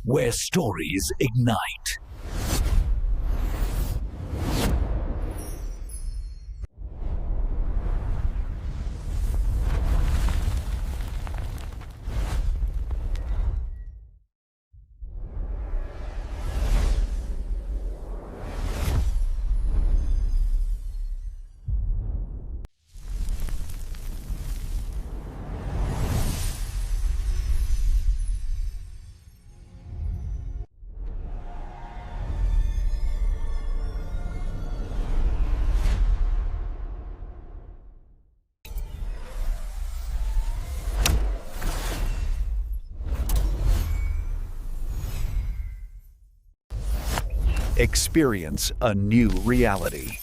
where stories ignite. Experience a new reality.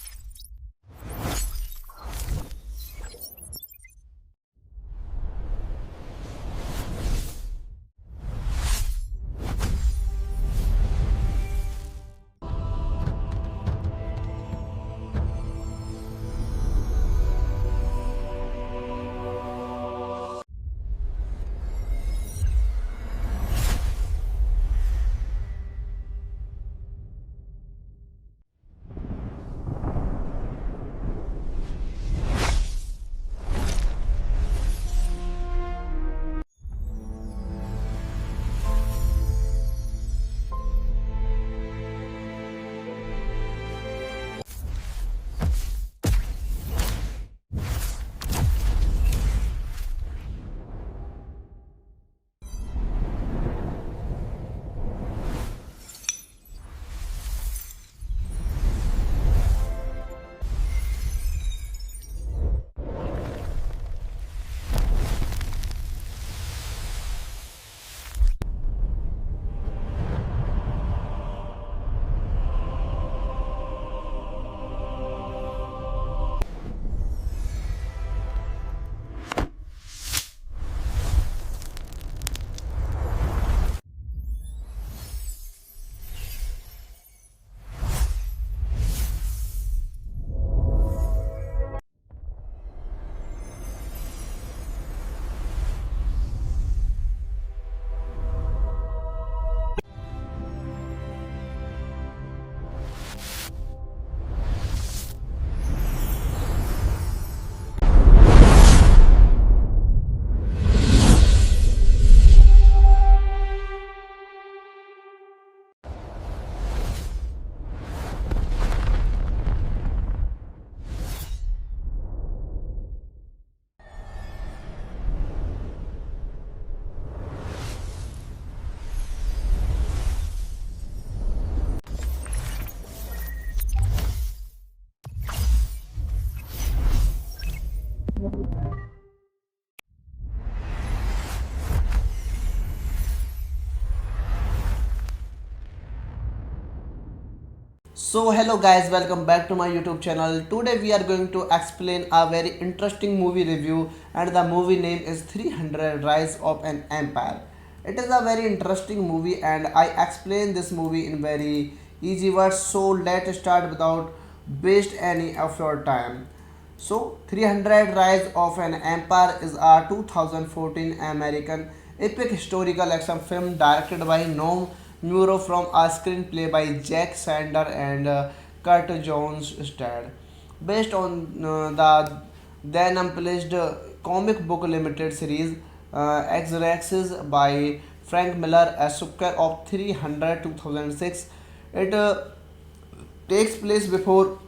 So hello guys, welcome back to my YouTube channel. Today we are going to explain a very interesting movie review, and the movie name is 300 Rise of an Empire. It is a very interesting movie and I explain this movie in very easy words, so let's start without waste any of your time. So 300 Rise of an Empire is a 2014 American epic historical action film directed by Noam Muro from a screenplay by Jack Sander and Kurt Jones starred. Based on the then unpublished comic book limited series X-Raxes by Frank Miller, a sucker of 300 2006. It takes place before,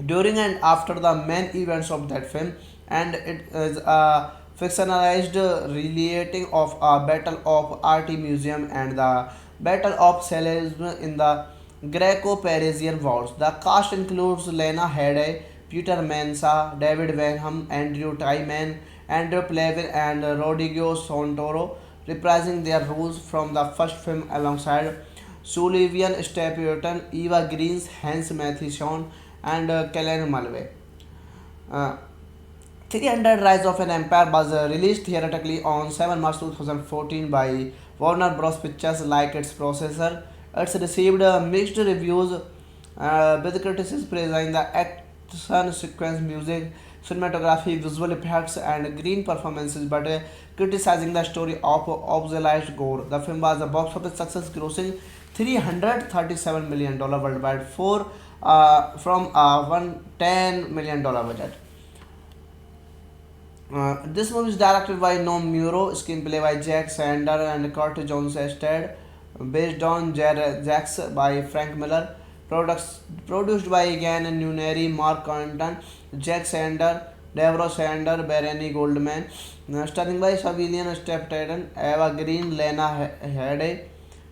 during, and after the main events of that film, and it is a fictionalized relating of a battle of Artemisium and the battle of Salamis in the Greco-Parisian Wars. The cast includes Lena Headey, Peter Mensa, David Wenham, Andrew Tyman, Andrew Plavin, and Rodrigo Santoro, reprising their roles from the first film alongside Sullivan Stapleton, Eva Green, Hans Matheson, and Kellen Mulvey. Uh, 300 Rise of an Empire was released theatrically on 7 March 2014 by Warner Bros. Pictures like its processor. It's received mixed reviews with critics praising the action sequence, music, cinematography, visual effects, and green performances, but criticizing the story of obsolete gore. The film was a box office success, grossing $337 million worldwide from a $110 million budget. This movie is directed by Noam Muro, screenplay by Jack Sander and Kurt Jones Ested, based on Jax by Frank Miller, produced by Gan Nuneri, Mark Condon, Jack Sander, Deborah Sander, Bernie Goldman, starring by Savilian Steptaden, Eva Green, Lena Headey,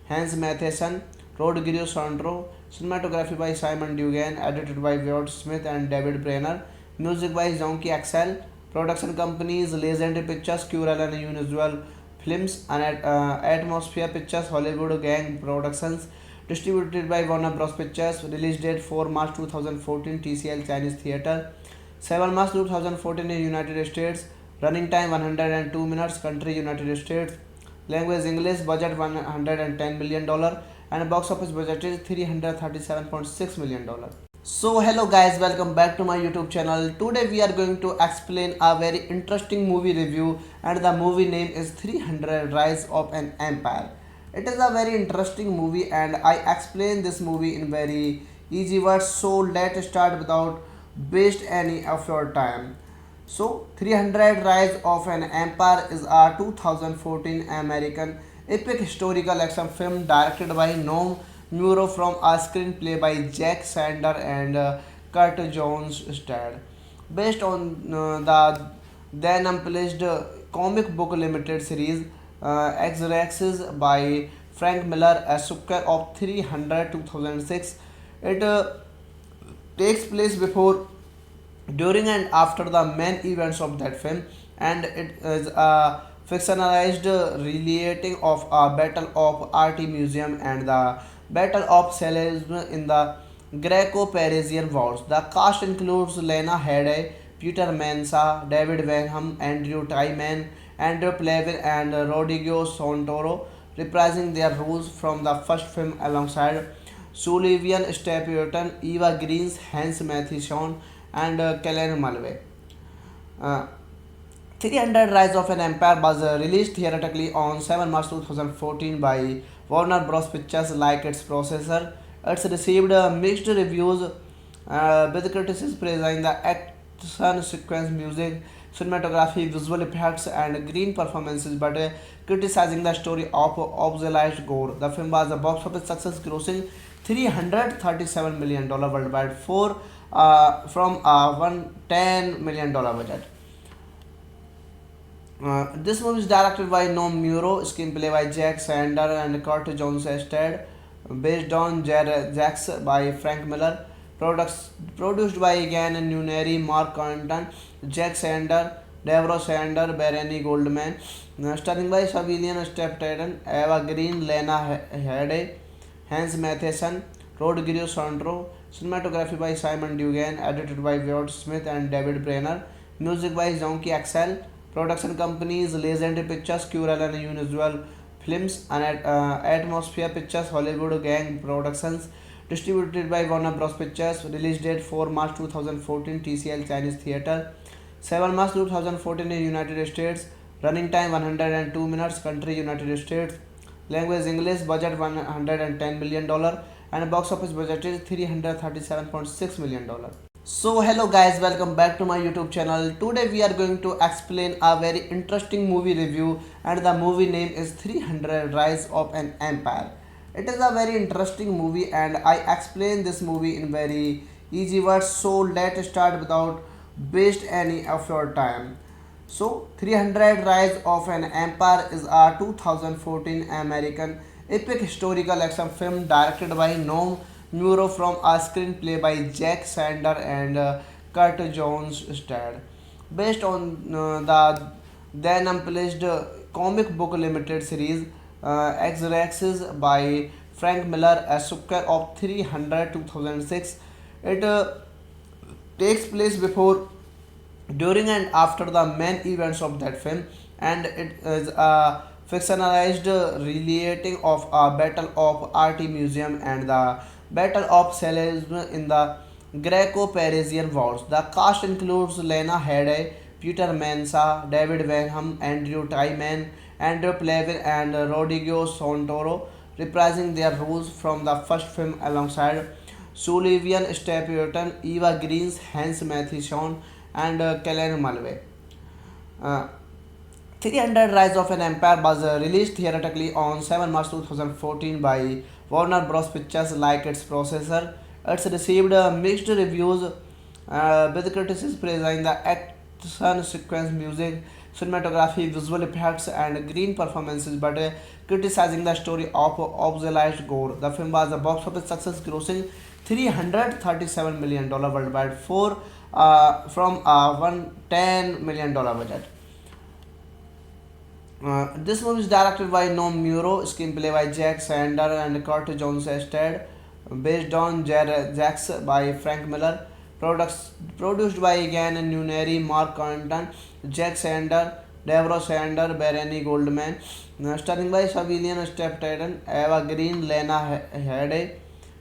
Hans Matheson, Rodrigo Sandro, cinematography by Simon Dugan, edited by Wyatt Smith and David Brenner, music by Zonky Axel, production companies Legendary Pictures, Curel and Unusual Films, and Atmosphere Pictures, Hollywood Gang Productions, distributed by Warner Bros. Pictures, release date 4 March 2014, TCL Chinese Theatre, 7 March 2014 in United States, running time 102 minutes, country United States, language English, budget $110 million, and box office budget is $337.6 million. So hello guys, welcome back to my YouTube channel. Today we are going to explain a very interesting movie review, and the movie name is 300 Rise of an Empire. It is a very interesting movie and I explain this movie in very easy words, so let's start without waste any of your time. So 300 Rise of an Empire is a 2014 American epic historical action film directed by Noam Muro from a screenplay by Jack Sander and Kurt Jones Stad, based on the then unpublished comic book limited series X-Raxes by Frank Miller, a sucker of 300 2006. It takes place before, during, and after the main events of that film, and it is a fictionalized relating of a battle of Art Museum and the Battle of Selesme in the Greco-Parisian Wars. The cast includes Lena Headey, Peter Mensa, David Wenham, Andrew Tyman, Andrew Plavin, and Rodrigo Santoro, reprising their roles from the first film alongside Sullivan Stapleton, Eva Green, Hans Matheson, and Kellen Mulvey. Uh, 300 Rise of an Empire was released theatrically on 7 March 2014 by Warner Bros. Pictures like its processor. It's received mixed reviews, with critics praising the action sequence, music, cinematography, visual effects, and green performances, but criticizing the story of obsolete gore. The film was a box office success, grossing $337 million worldwide from a $110 million budget. This movie is directed by Noam Muro, screenplay by Jack Sander and Kurt Jones Ested, based on Jax by Frank Miller, produced by Gan Nuneri, Mark Condon, Jack Sander, Deborah Sander, Bernie Goldman, starring by Savilian Steptaden, Eva Green, Lena Headey, Hans Matheson, Rodrigo Sandro, cinematography by Simon Dugan, edited by Wyatt Smith and David Brenner, music by Zonky Axel, production companies Legendary Pictures, Curel and Unusual Films, and Atmosphere Pictures, Hollywood Gang Productions, distributed by Warner Bros. Pictures, release date 4 March 2014, TCL Chinese Theatre, 7 March 2014 in United States, running time 102 minutes, country United States, language English, budget $110 million, and box office budget is $337.6 million. So hello guys, welcome back to my YouTube channel. Today we are going to explain a very interesting movie review, and the movie name is 300 Rise of an Empire. It is a very interesting movie and I explain this movie in very easy words, so let's start without waste any of your time. So 300 Rise of an Empire is a 2014 American epic historical action film directed by Noam Muro from a screenplay by Jack Sander and Kurt Jones Stad, based on the then unpublished comic book limited series X-Raxes by Frank Miller, a sucker of 300 2006. It takes place before, during, and after the main events of that film, and it is a fictionalized relating of a battle of Art Museum and the Battle of Selesme in the Greco-Parisian Wars. The cast includes Lena Headey, Peter Mensa, David Benham, Andrew Tyman, Andrew Plavin, and Rodrigo Santoro, reprising their roles from the first film alongside Sullivan Stapleton, Eva Green, Hans Matheson, and Kellen Mulvey. Uh, 300 Rise of an Empire was released theatrically on 7 March 2014 by Warner Bros. Pictures like its processor. It's received mixed reviews with critics praising the action sequence, music, cinematography, visual effects, and green performances, but criticizing the story of obsolete gore. The film was a box office success, grossing $337 million worldwide from a $110 million budget. This movie is directed by Noam Muro, screenplay by Jack Sander and Kurt Jones Ested, based on Jax by Frank Miller, produced by Egan Nuneri, Mark Condon, Jack Sander, Deborah Sander, Bernie Goldman, starring by Civilian Steptaden, Eva Green, Lena Headey,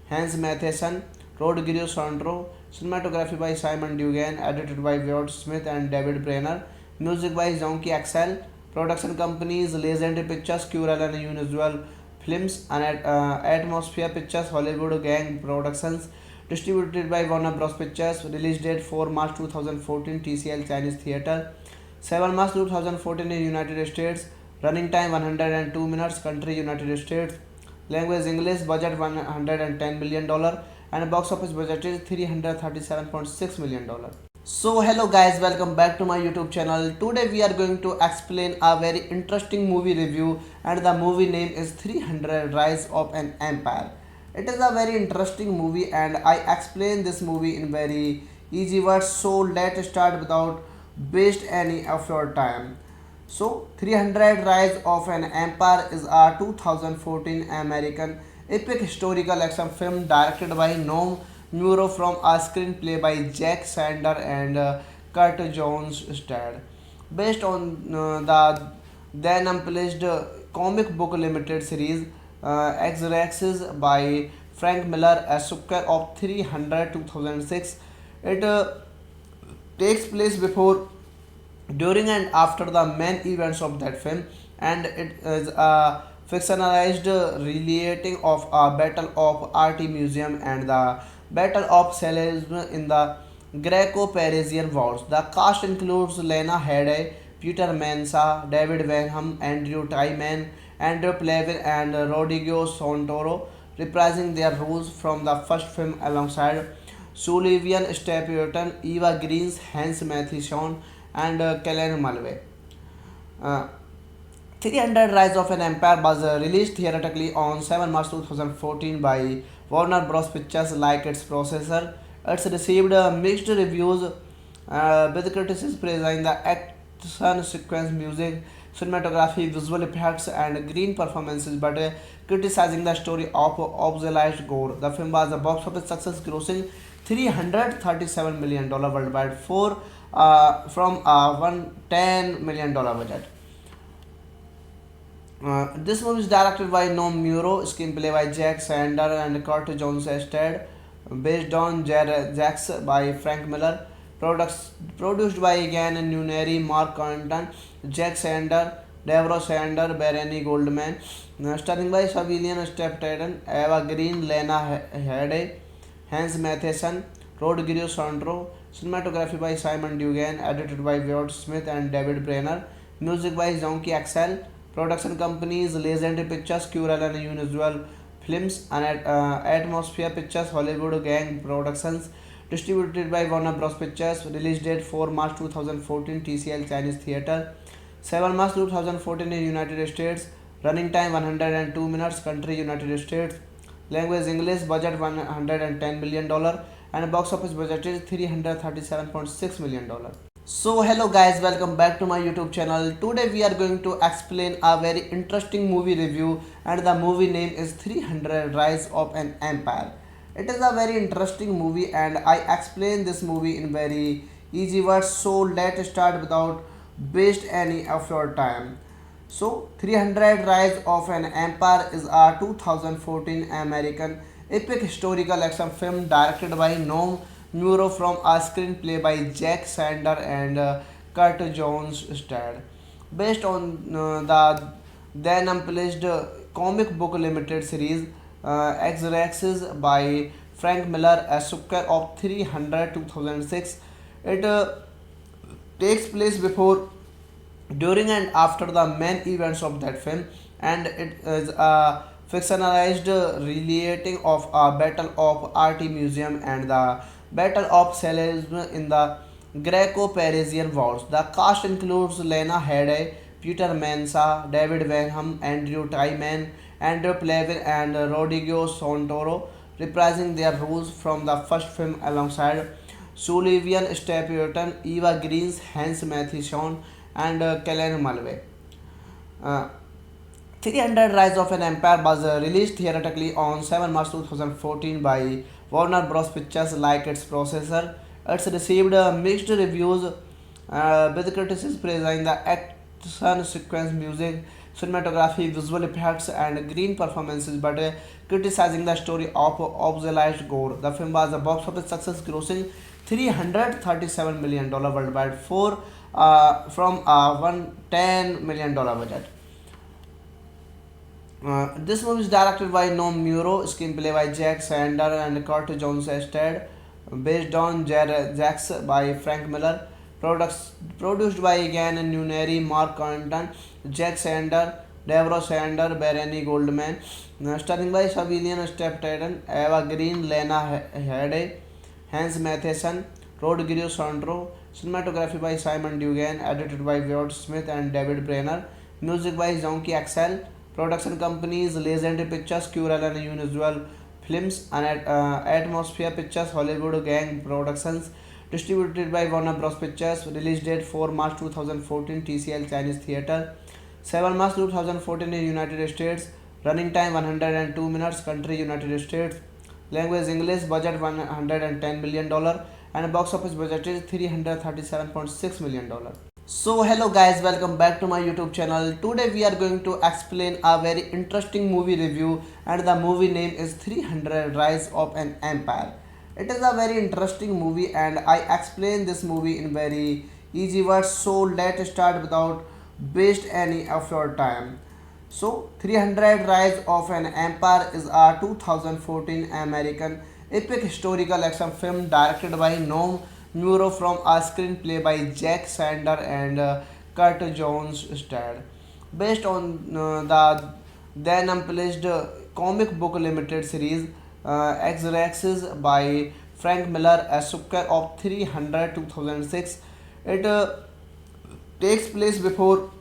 Hans Matheson, Rodrigo Santoro, cinematography by Simon Dugan, edited by Wyatt Smith and David Brenner, music by Zonky Axel, production companies Legendary Pictures, Curel and Unusual Films, and Atmosphere Pictures, Hollywood Gang Productions, distributed by Warner Bros. Pictures, release date 4 March 2014, TCL Chinese Theatre, 7 March 2014 in United States, running time 102 minutes, country United States, language English, budget $110 million, and box office budget is $337.6 million. So hello guys, welcome back to my YouTube channel. Today we are going to explain a very interesting movie review, and the movie name is 300 Rise of an Empire. It is a very interesting movie and I explain this movie in very easy words, so let's start without waste any of your time. So 300 Rise of an Empire is a 2014 American epic historical action film directed by Noam Muro from a screenplay by Jack Sander and Kurt Jones Stad. Based on the then unpublished comic book limited series X-Raxes by Frank Miller, a sucker of 300 2006. It takes place before, during, and after the main events of that film, and it is a fictionalized relating of a battle of Art Museum and the Battle of Salesman in the Greco-Parisian Wars. The cast includes Lena Headey, Peter Mensa, David Benham, Andrew Tyman, Andrew Plavin, and Rodrigo Santoro, reprising their roles from the first film alongside Sullivan Stapleton, Eva Green, Hans Matheson, and Kellen Mulvey. Uh, 300 Rise of an Empire was released theatrically on 7 March 2014 by Warner Bros. Pictures like its processor. It's received mixed reviews with critics praising the action sequence, music, cinematography, visual effects, and green performances, but criticizing the story of obsolete gore. The film was a box office success, grossing $337 million worldwide from a $110 million budget. This movie is directed by Noam Muro, screenplay by Jack Sander and Kurt Jones Ested, based on Jax by Frank Miller, produced by Egan Nuneri, Mark Condon, Jack Sander, Deborah Sander, Bernie Goldman, starring by Civilian Steptaden, Eva Green, Lena Headey, Hans Matheson, Rodrigo Santoro, cinematography by Simon Dugan, edited by Wyatt Smith and David Brenner, music by Zonky Axel, production companies Legendary Pictures, Curel and Unusual Films, and Atmosphere Pictures, Hollywood Gang Productions, distributed by Warner Bros. Pictures, release date 4 March 2014, TCL Chinese Theatre, 7 March 2014 in United States, running time 102 minutes, country United States, language English, budget $110 million, and box office budget is $337.6 million. So hello guys, welcome back to my YouTube channel. Today we are going to explain a very interesting movie review, and the movie name is 300 Rise of an Empire. It is a very interesting movie and I explain this movie in very easy words, so let's start without waste any of your time. So 300 Rise of an Empire is a 2014 American epic historical action film directed by Noam Muro from a screenplay by Jack Sander and Kurt Jones starred. Based on the then unpublished comic book limited series X-Raxes by Frank Miller, a sucker of 300 2006. It takes place before, during, and after the main events of that film, and it is a fictionalized relating of a battle of art museum and the battle of Salesman in the Greco-Parisian wars. The cast includes Lena Headey, Peter Mensa, David Benham, Andrew Tyman, Andrew Plavin, and Rodrigo Santoro, reprising their roles from the first film alongside Sullivan Stapleton, Eva Green, Hans Matheson, and Kellen Mulvey. Uh, 300 Rise of an Empire was released theatrically on 7 March 2014 by Warner Bros. Pictures like its processor. It's received mixed reviews with critics praising the action sequence, music, cinematography, visual effects, and green performances, but criticizing the story of obsolete gore. The film was a box office success, grossing $337 million worldwide from a $110 million budget. This movie is directed by Noam Muro, screenplay by Jack Sander and Kurt Jones starred, based on Jax by Frank Miller, produced by Egan Nuneri, Mark Anton, Jack Sander, Deborah Sander, Bernie Goldman, starring by Civilian Stapleton, Eva Green, Lena Headey, Hans Matheson, Rodrigo Santoro, cinematography by Simon Dugan, edited by Wyatt Smith and David Brenner, music by Zonky Axel, production companies Legendary Pictures, Curel and Unusual Films, and Atmosphere Pictures, Hollywood Gang Productions, distributed by Warner Bros. Pictures, release date 4 March 2014, TCL Chinese Theatre, 7 March 2014 in United States, running time 102 minutes, country United States, language English, budget $110 million, and box office budget is $337.6 million. So hello guys, welcome back to my YouTube channel. Today we are going to explain a very interesting movie review, and the movie name is 300 Rise of an Empire. It is a very interesting movie and I explain this movie in very easy words, so let's start without waste any of your time. So 300 Rise of an Empire is a 2014 American epic historical action film directed by Noam Muro from a screenplay by Jack Sander and Kurt Jones starred. Based on the then unpublished comic book limited series X-Raxes by Frank Miller, a sucker of 300 2006. It takes place before,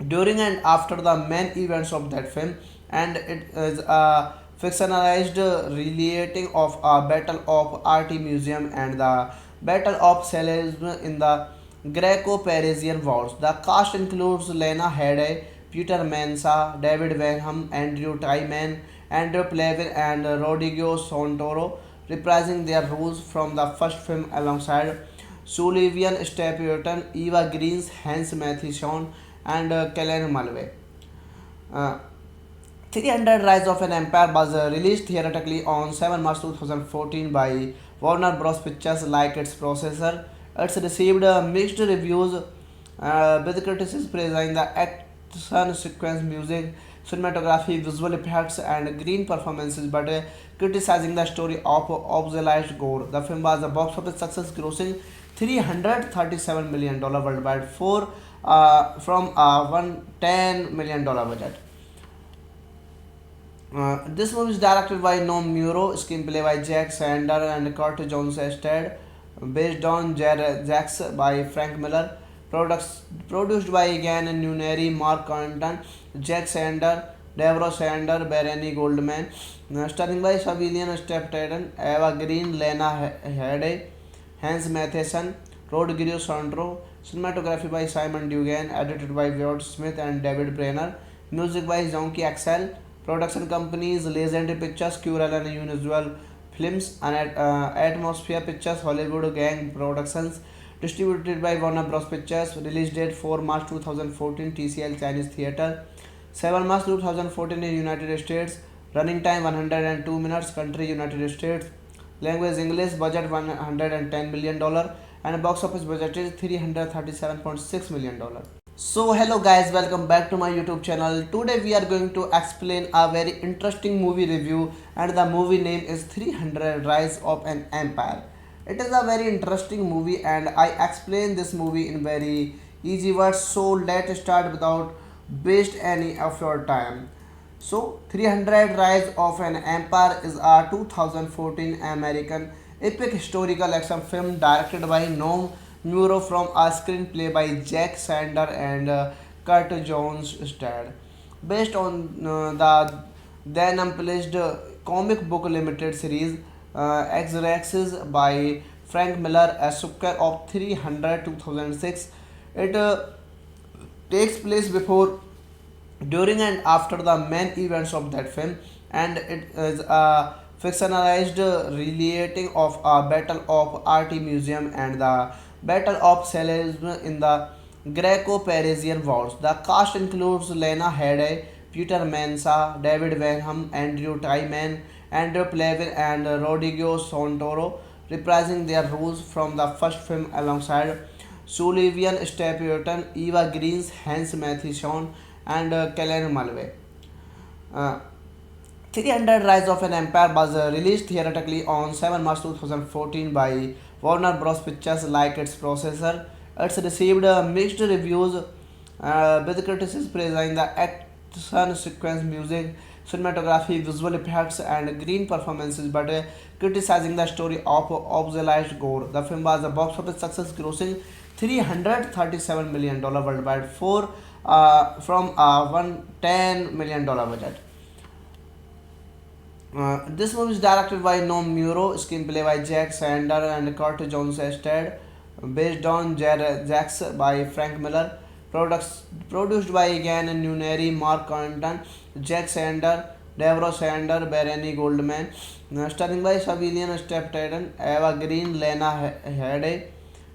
during, and after the main events of that film, and it is a fictionalized relating of a battle of art museum and the battle of Salesman in the Greco-Parisian wars. The cast includes Lena Headey, Peter Mensa, David Benham, Andrew Tyman, Andrew Plavin, and Rodrigo Santoro, reprising their roles from the first film alongside Sullivan Stapleton, Eva Green, Hans Matheson, and Kellen Mulvey. Uh, 300 Rise of an Empire was released theatrically on 7 March 2014 by Warner Bros. Pictures like its processor. It's received mixed reviews with critics praising the action sequence, music, cinematography, visual effects, and green performances, but criticizing the story of obsolete gore. The film was a box office success, grossing $337 million worldwide from a $110 million budget. This movie is directed by Noam Muro, screenplay by Jack Sander and Kurt Jones starred, based on Jax by Frank Miller, produced by Egan Nuneri, Mark Anton, Jack Sander, Deborah Sander, Bernie Goldman, starring by Civilian Stapleton, Eva Green, Lena Headey, Hans Matheson, Rodrigo Santoro, cinematography by Simon Dugan, edited by Wyatt Smith and David Brenner, music by Zonky Axel, production companies Legendary Pictures, Curel and Unusual Films, and Atmosphere Pictures, Hollywood Gang Productions, distributed by Warner Bros. Pictures, release date 4 March 2014, TCL Chinese Theatre, 7 March 2014 in United States, running time 102 minutes, country United States, Language English, budget $110 million, and box office budget is $337.6 million. So hello guys, welcome back to my YouTube channel. Today we are going to explain a very interesting movie review, and the movie name is 300 Rise of an Empire. It is a very interesting movie and I explain this movie in very easy words. So let's start without waste any of your time. So 300 Rise of an Empire is a 2014 American epic historical action film directed by Noam Muro from a screenplay by Jack Sander and Kurt Jones starred. Based on the then unpublished comic book limited series X-Raxes by Frank Miller, a sucker of 300 2006. It takes place before, during, and after the main events of that film, and it is a fictionalized relating of a battle of art museum and the battle of Selesme in the Greco-Parisian wars. The cast includes Lena Headey, Peter Mensa, David Wenham, Andrew Tyman, Andrew Plavin, and Rodrigo Santoro, reprising their roles from the first film alongside Sullivan Stapleton, Eva Greens, Hans Matheson, and Kellen Mulvey. Uh, 300 Rise of an Empire was released theatrically on 7 March 2014 by Warner Bros. Pictures like its processor. It's received mixed reviews with critics praising the action sequence, music, cinematography, visual effects, and green performances, but criticizing the story of obsolete gore. The film was a box office success, grossing $337 million worldwide from a $110 million budget. This movie is directed by Noam Muro, screenplay by Jack Sander and Kurt Jones starred, based on Jax by Frank Miller, produced by Egan Nuneri, Mark Anton, Jack Sander, Deborah Sander, Bernie Goldman, starring by Civilian Stapleton, Eva Green, Lena Headey,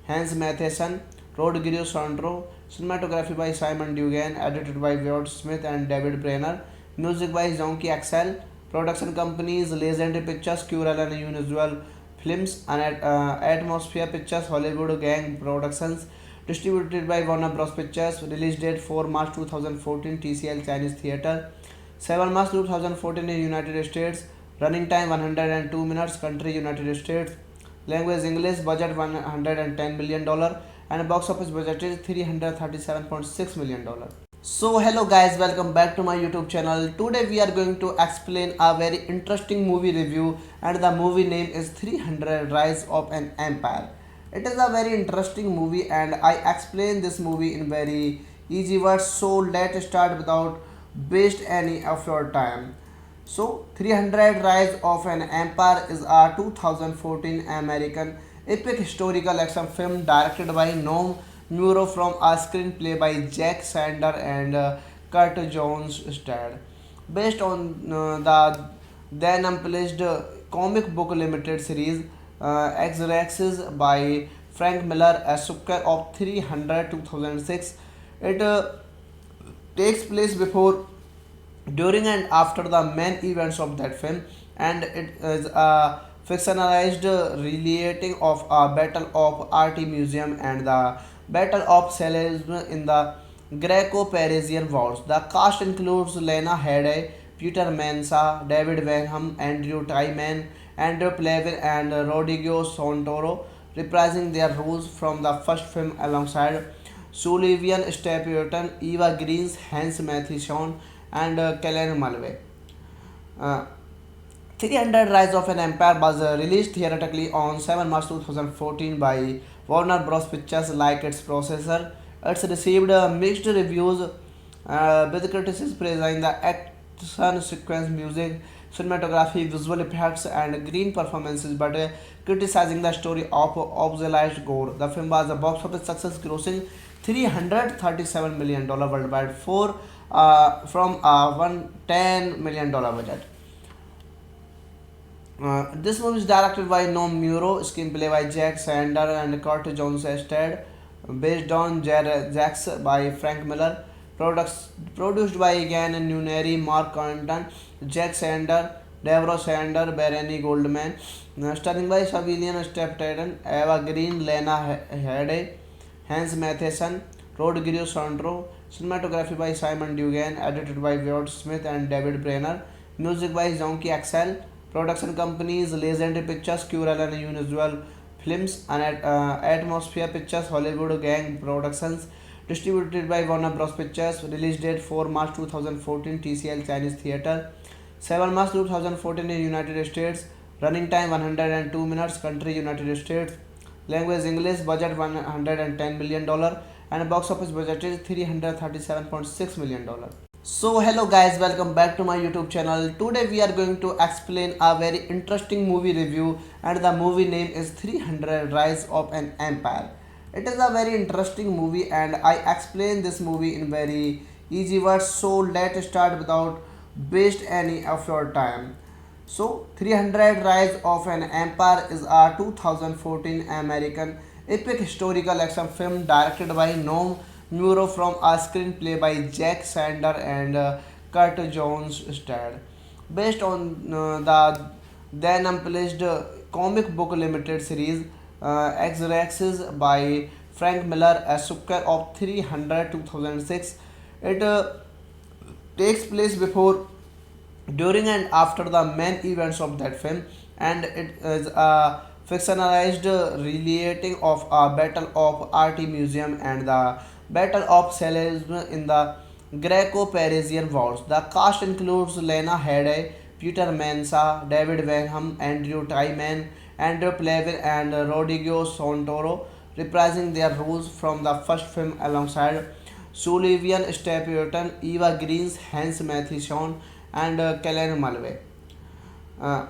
Hans Matheson, Rodrigo Santoro, cinematography by Simon Dugan, edited by Wyatt Smith and David Brenner, music by Zonky Axel, production companies Legendary Pictures, Curel and Unusual Films, and Atmosphere Pictures, Hollywood Gang Productions, distributed by Warner Bros. Pictures, release date 4 March 2014, TCL Chinese Theatre, 7 March 2014 in United States, running time 102 minutes, country United States, language English, budget $110 million, and box office budget is $337.6 million. So hello guys, welcome back to my YouTube channel. Today we are going to explain a very interesting movie review, and the movie name is 300 Rise of an Empire. It is a very interesting movie and I explain this movie in very easy words. So let's start without waste any of your time. So 300 Rise of an Empire is a 2014 American epic historical action film directed by Noam Muro from a screenplay by Jack Sander and Kurt Jones starred. Based on the then unpublished comic book limited series X-Raxes by Frank Miller, a sucker of 300 2006. It takes place before, during, and after the main events of that film, and it is a fictionalized relating of a battle of art museum and the battle of Selesme in the Greco-Parisian wars. The cast includes Lena Headey, Peter Mensa, David Wenham, Andrew Tyman, Andrew Plavin, and Rodrigo Santoro, reprising their roles from the first film alongside Sullivan Stapleton, Eva Greens, Hans Matheson, and Kellen Mulvey. Uh, 300 Rise of an Empire was released theatrically on 7 March 2014 by Warner Bros. Pictures like its processor. It's received mixed reviews with critics praising the action sequence, music, cinematography, visual effects, and green performances, but criticizing the story of obsolete gore. The film was a box office success, grossing $337 million worldwide from a $110 million budget. This movie is directed by Noam Muro, screenplay by Jack Sander and Kurt Jones starred, based on Jax by Frank Miller, produced by Egan Nuneri, Mark Anton, Jack Sander, Deborah Sander, Bernie Goldman, starring by Civilian Stepton, Eva Green, Lena Headey, Hans Matheson, Rodrigo Sandro, cinematography by Simon Dugan, edited by Ward Smith and David Brenner, music by Zonky Axel, production companies Legendary Pictures, Curel and Unusual Films, and Atmosphere Pictures, Hollywood Gang Productions, distributed by Warner Bros. Pictures, release date 4 March 2014, TCL Chinese Theatre, 7 March 2014 in United States, running time 102 minutes, country United States, language English, budget $110 million, and box office budget is $337.6 million. So hello guys, welcome back to my YouTube channel. Today we are going to explain a very interesting movie review, and the movie name is 300 Rise of an Empire. It is a very interesting movie and I explain this movie in very easy words. So let's start without waste any of your time. So 300 Rise of an Empire is a 2014 American epic historical action film directed by Noam Muro from a screenplay by Jack Sander and Kurt Jones starred. Based on the then unpublished comic book limited series X-Raxes by Frank Miller, a sucker of 300 2006. It takes place before, during and after the main events of that film, and it is a fictionalized relating of a battle of art museum and the battle of Salamis in the Greco-Parisian wars. The cast includes Lena Headey, Peter Mensa, David Wenham, Andrew Tyman, Andrew Plavin, and Rodrigo Santoro, reprising their roles from the first film alongside Sullivan Stapleton, Eva Green, Hans Matheson, and Kellen Mulvey. Uh,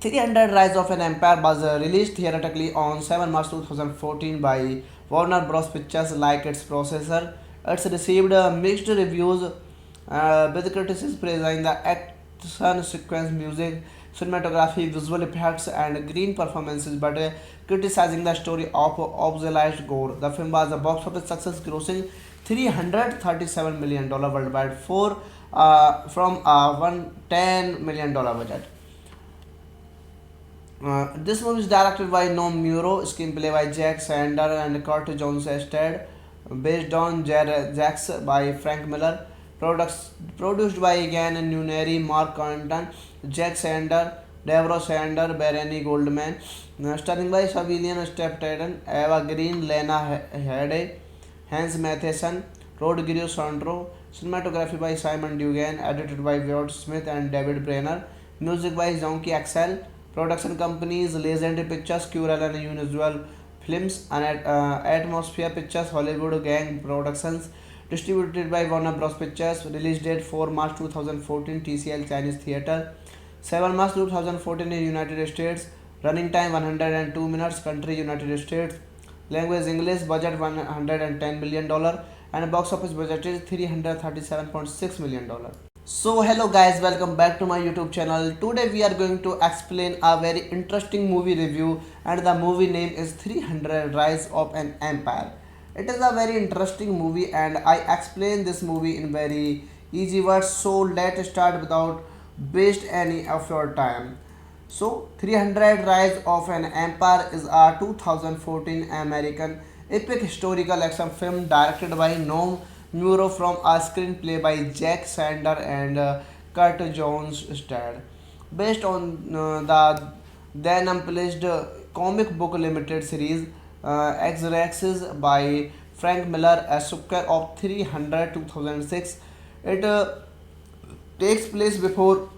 300 Rise of an Empire was released theatrically on 7 March 2014 by Warner Bros. Pictures like its processor. It's received mixed reviews with critics praising the action sequence, music, cinematography, visual effects, and green performances, but criticizing the story of obsolete gore. The film was a box office success, grossing $337 million worldwide from a $110 million budget. This movie is directed by Noam Muro, screenplay by Jack Sander and Kurt Jones starred, based on Jax by Frank Miller, produced by Ian Nuneri, Mark Quentin, Jack Sander, Deborah Sander, Bernie Goldman, starring by Civilian Stepton, Eva Green, Lena Headey, Hans Matheson, Rodrigo Sandro, cinematography by Simon Dugan, edited by Ward Smith and David Brenner, music by Zonky Axel, production companies Legendary Pictures, Curel and Unusual Films, and Atmosphere Pictures, Hollywood Gang Productions, distributed by Warner Bros. Pictures, release date 4 March 2014, TCL Chinese Theatre, 7 March 2014 in United States, running time 102 minutes, country United States, language English, budget $110 million, and box office budget is $337.6 million. So hello guys, welcome back to my YouTube channel. Today we are going to explain a very interesting movie review, and the movie name is 300 Rise of an Empire. It is a very interesting movie and I explain this movie in very easy words. So let's start without waste any of your time. So 300 Rise of an Empire is a 2014 American epic historical action film directed by Noam Muro from a screenplay by Jack Sander and Kurt Jones starred. Based on the then unpublished comic book limited series X-Raxes by Frank Miller, a sucker of 300 2006. It takes place before,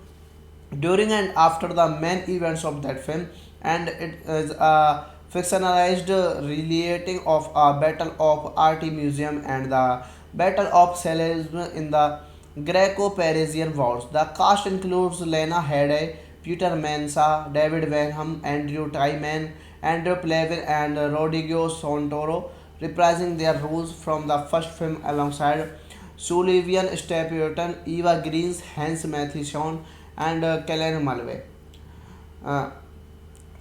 during and after the main events of that film, and it is a fictionalized relating of a battle of art museum and the battle of Salamis in the Greco-Parisian wars. The cast includes Lena Headey, Peter Mensa, David Wenham, Andrew Tyman, Andrew Plavin, and Rodrigo Santoro, reprising their roles from the first film alongside Sullivan Stapleton, Eva Green, Hans Matheson, and Kellen Mulvey. Uh,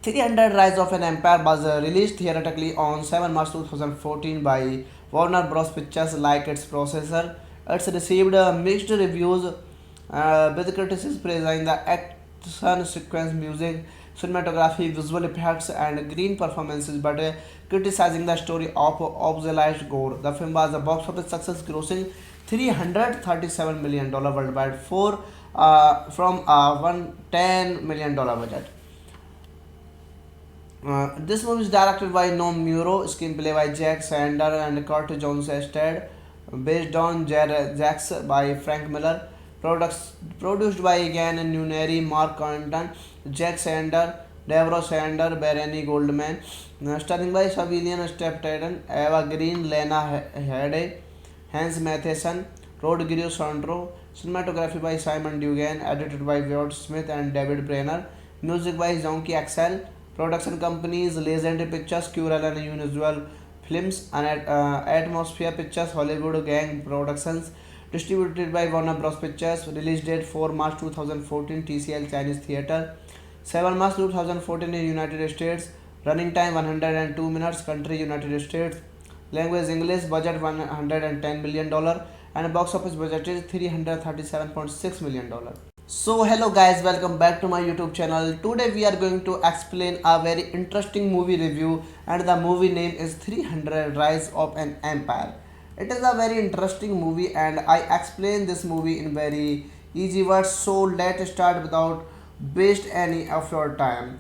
300 Rise of an Empire was released theatrically on 7 March 2014 by Warner Bros. Pictures like its processor. It's received mixed reviews with critics praising the action sequence, music, cinematography, visual effects, and green performances, but criticizing the story of obsolete gore. The film was a box office success, grossing $337 million worldwide from a $110 million budget. This movie is directed by Noam Muro, screenplay by Jack Sander and Kurt Jones Ested, based on Jax by Frank Miller, produced by Egan Nuneri, Mark Quentin, Jack Sander, Deborah Sander, Bernie Goldman, starring by Savilian Steptaden, Eva Green, Lena Headey, Hans Matheson, Rodrigo Sandro, cinematography by Simon Dugan, edited by Wyatt Smith and David Brenner, music by Zonky Axel, production companies Legendary Pictures, Curel and Unusual Films, and Atmosphere Pictures, Hollywood Gang Productions, distributed by Warner Bros. Pictures, release date 4 March 2014, TCL Chinese Theatre, 7 March 2014 in United States, running time 102 minutes, country United States, language English, budget $110 million, and box office budget is $337.6 million. So hello guys, welcome back to my YouTube channel. Today we are going to explain a very interesting movie review, and the movie name is 300 Rise of an Empire. It is a very interesting movie and I explain this movie in very easy words, so let's start without waste any of your time.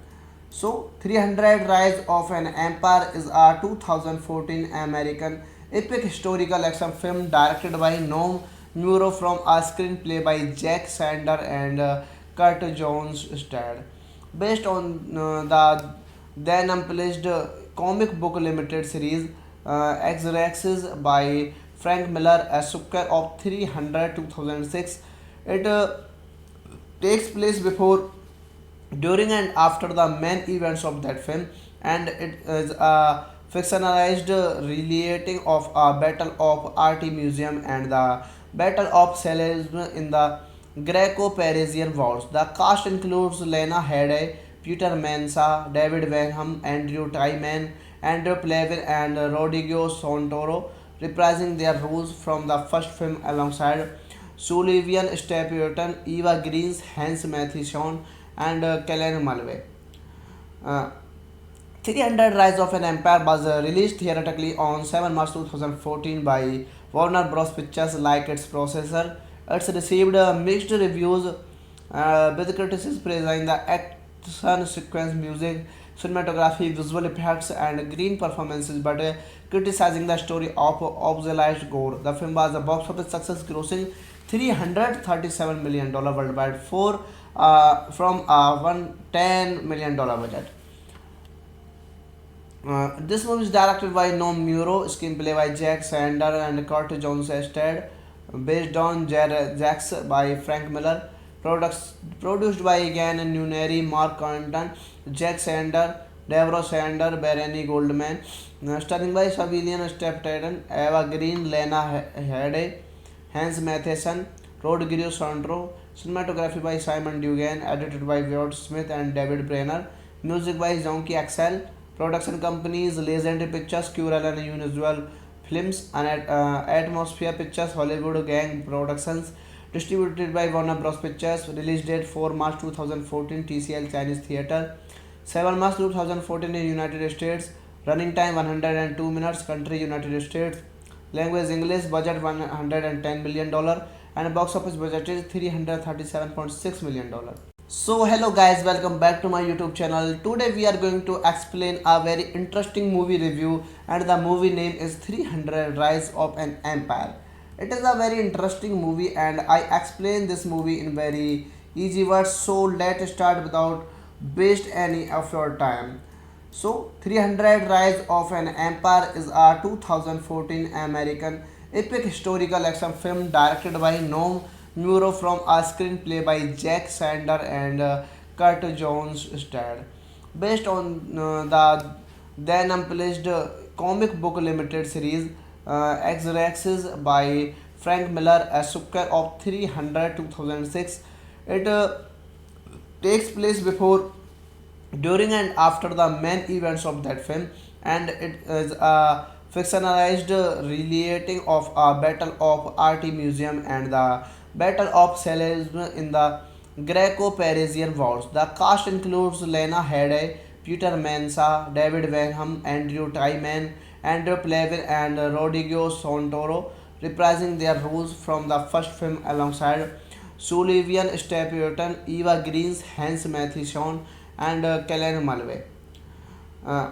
So 300 Rise of an Empire is a 2014 American epic historical action film directed by Noam Muro from a screenplay by Jack Sander and Kurt Jones Stead, based on the then unpublished comic book limited series X-Raxes by Frank Miller, a sucker of 300 2006. It takes place before, during, and after the main events of that film, and it is a fictionalized relating of a battle of Art Museum and the battle of Selesme in the Greco-Parisian Wars. The cast includes Lena Headey, Peter Mensa, David Wenham, Andrew Tyman, Andrew Plavin, and Rodrigo Santoro, reprising their roles from the first film alongside Sullivan Stapleton, Eva Green, Hans Matheson, and Kellen Mulvey. Uh, 300 Rise of an Empire was released theatrically on 7 March 2014 by Warner Bros. Pictures like its processor. It's received mixed reviews, with critics praising the action sequence, music, cinematography, visual effects, and green performances, but criticizing the story of obsolete gore. The film was a box office success, grossing $337 million worldwide from a $110 million budget. This movie is directed by Noam Muro, screenplay by Jack Sander and Kurt Jones Ested, based on Jax by Frank Miller, produced by Egan Nuneri, Mark Quentin, Jack Sander, Deborah Sander, Bernie Goldman, starring by Savilian Steptaden, Eva Green, Lena Headey, Hans Matheson, Rodrigo Sandro, cinematography by Simon Dugan, edited by Wyatt Smith and David Brenner, music by Zonky Axel, production companies Legendary Pictures, Curel and Unusual Films, and Atmosphere Pictures, Hollywood Gang Productions, distributed by Warner Bros. Pictures, release date 4 March 2014, TCL Chinese Theatre, 7 March 2014 in United States, running time 102 minutes, country United States, language English, budget $110 million, and box office budget is $337.6 million. So hello guys, welcome back to my YouTube channel. Today we are going to explain a very interesting movie review, and the movie name is 300 Rise of an Empire. It is a very interesting movie and I explain this movie in very easy words, so let's start without waste any of your time. So 300 Rise of an Empire is a 2014 American epic historical action film directed by Noam Muro from a screenplay by Jack Sander and Kurt Jones Stead, based on the then unpublished comic book limited series X-Raxes by Frank Miller, a sucker of 300 2006. It takes place before, during, and after the main events of that film, and it is a fictionalized relating of a battle of Art Museum and the battle of Selesme in the Greco-Parisian Wars. The cast includes Lena Headey, Peter Mensa, David Wenham, Andrew Twyman, Andrew Plavin, and Rodrigo Santoro, reprising their roles from the first film alongside Sullivan Stapleton, Eva Green, Hans Matheson, and Kellen Mulvey. Uh,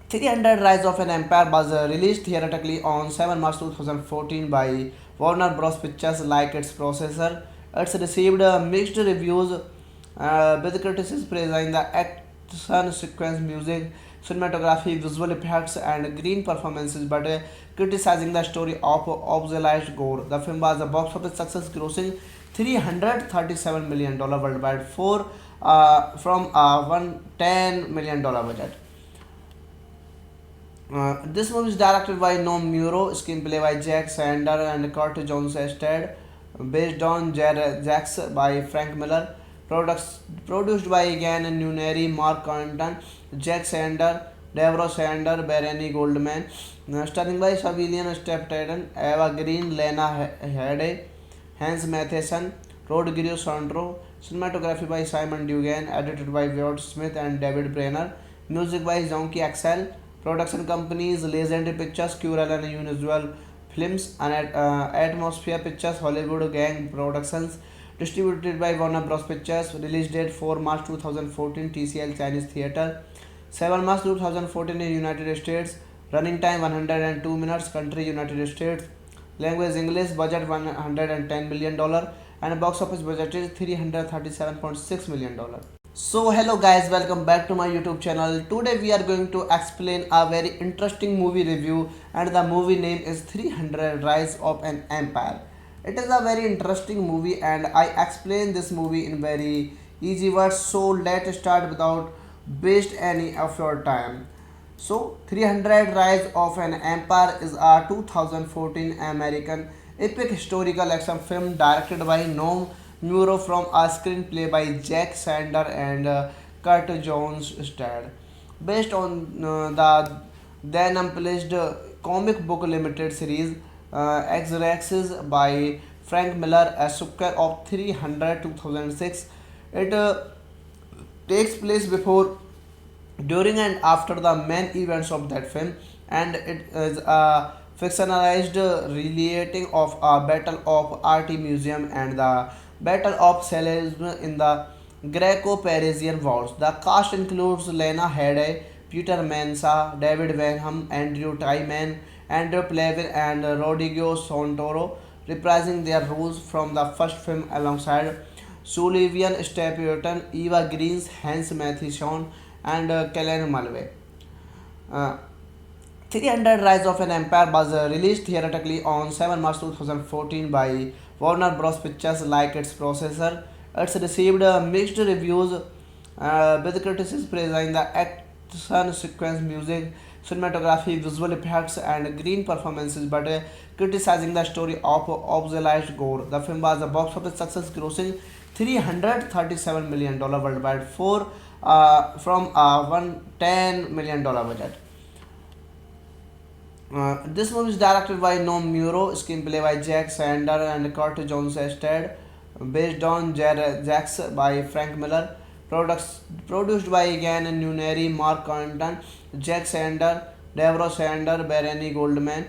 300 Rise of an Empire was released theatrically on 7 March 2014 by Warner Bros. Pictures like its processor. It's received mixed reviews with critics praising the action sequence, music, cinematography, visual effects, and green performances, but criticizing the story of obsolete gore. The film was a box office success, grossing $337 million worldwide from a $110 million budget. This movie is directed by Noam Muro, screenplay by Jack Sander and Kurt Jones Ested, based on Jax by Frank Miller, produced by Gan Nuneri, Mark Condon, Jack Sander, Deborah Sander, Bernie Goldman, starring by Civilian Steptaden, Eva Green, Lena Headey, Hans Matheson, Rodrigo Sandro, cinematography by Simon Dugan, edited by Wyatt Smith and David Brenner, music by Zonky Axel, production companies Legendary Pictures, Curel and Unusual Films, and Atmosphere Pictures, Hollywood Gang Productions, distributed by Warner Bros. Pictures, release date 4 March 2014, TCL Chinese Theatre, 7 March 2014 in United States, running time 102 minutes, country United States, language English, budget $110 million, and box office budget is $337.6 million. So hello guys, welcome back to my YouTube channel. Today we are going to explain a very interesting movie review, and the movie name is 300 Rise of an Empire. It is a very interesting movie and I explain this movie in very easy words, so let's start without waste any of your time. So 300 Rise of an Empire is a 2014 American epic historical action film directed by Noam Muro from a screenplay by Jack Sander and Kurt Jones Stad. Based on the then unpublished comic book limited series X-Raxes by Frank Miller, a sucker of 300 2006. It takes place before, during, and after the main events of that film, and it is a fictionalized relating of a battle of Art Museum and the Battle of Selesme in the Greco-Parisian Wars. The cast includes Lena Headey, Peter Mensa, David Wenham, Andrew Twyman, Andrew Plavin, and Rodrigo Santoro, reprising their roles from the first film alongside Sullivan Stapleton, Eva Green, Hans Matheson, and Kellen Mulvey. Uh, 300 Rise of an Empire was released theatrically on 7 March 2014 by Warner Bros. Pictures like its processor. It's received mixed reviews with critics praising the action sequence, music, cinematography, visual effects, and green performances, but criticizing the story of obsolete gore. The film was a box office success, grossing $337 million worldwide from a $110 million budget. This movie is directed by Noam Muro, screenplay by Jack Sander and Kurt Jones Ested, based on Jax by Frank Miller, produced by Gan Nuneri, Mark Condon, Jack Sander, Deborah Sander, Bernie Goldman,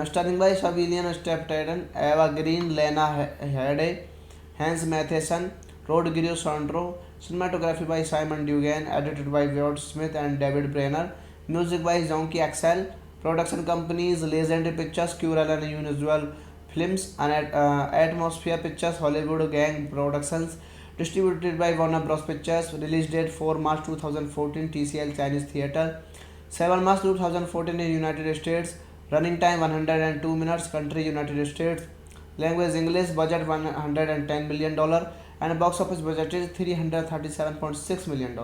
starring by Civilian Steptaden, Eva Green, Lena Headey, Hans Matheson, Rodrigo Sandro, cinematography by Simon Dugan, edited by Wyatt Smith and David Brenner, music by Zonky Axel, production companies Legendary Pictures, Curel and Unusual Films, and Atmosphere Pictures, Hollywood Gang Productions, distributed by Warner Bros. Pictures, release date 4 March 2014, TCL Chinese Theatre, 7 March 2014 in United States, running time 102 minutes, country United States, language English, budget $110 million, and box office budget is $337.6 million.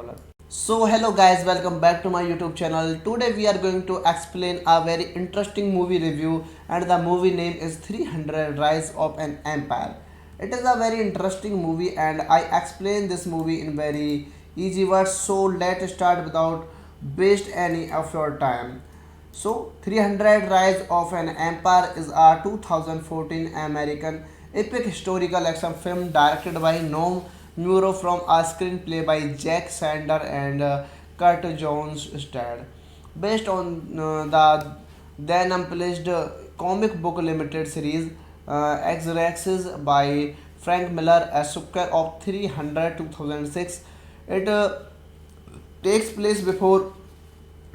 So hello guys, welcome back to my YouTube channel. Today we are going to explain a very interesting movie review, and the movie name is 300 Rise of an Empire. It is a very interesting movie and I explain this movie in very easy words, so let's start without waste any of your time. So 300 Rise of an Empire is a 2014 American epic historical action film directed by Noam Muro from a screenplay by Jack Sander and Kurt Jones starred. Based on the then unpublished comic book limited series X-Raxes by Frank Miller, a sucker of 300 2006. It takes place before,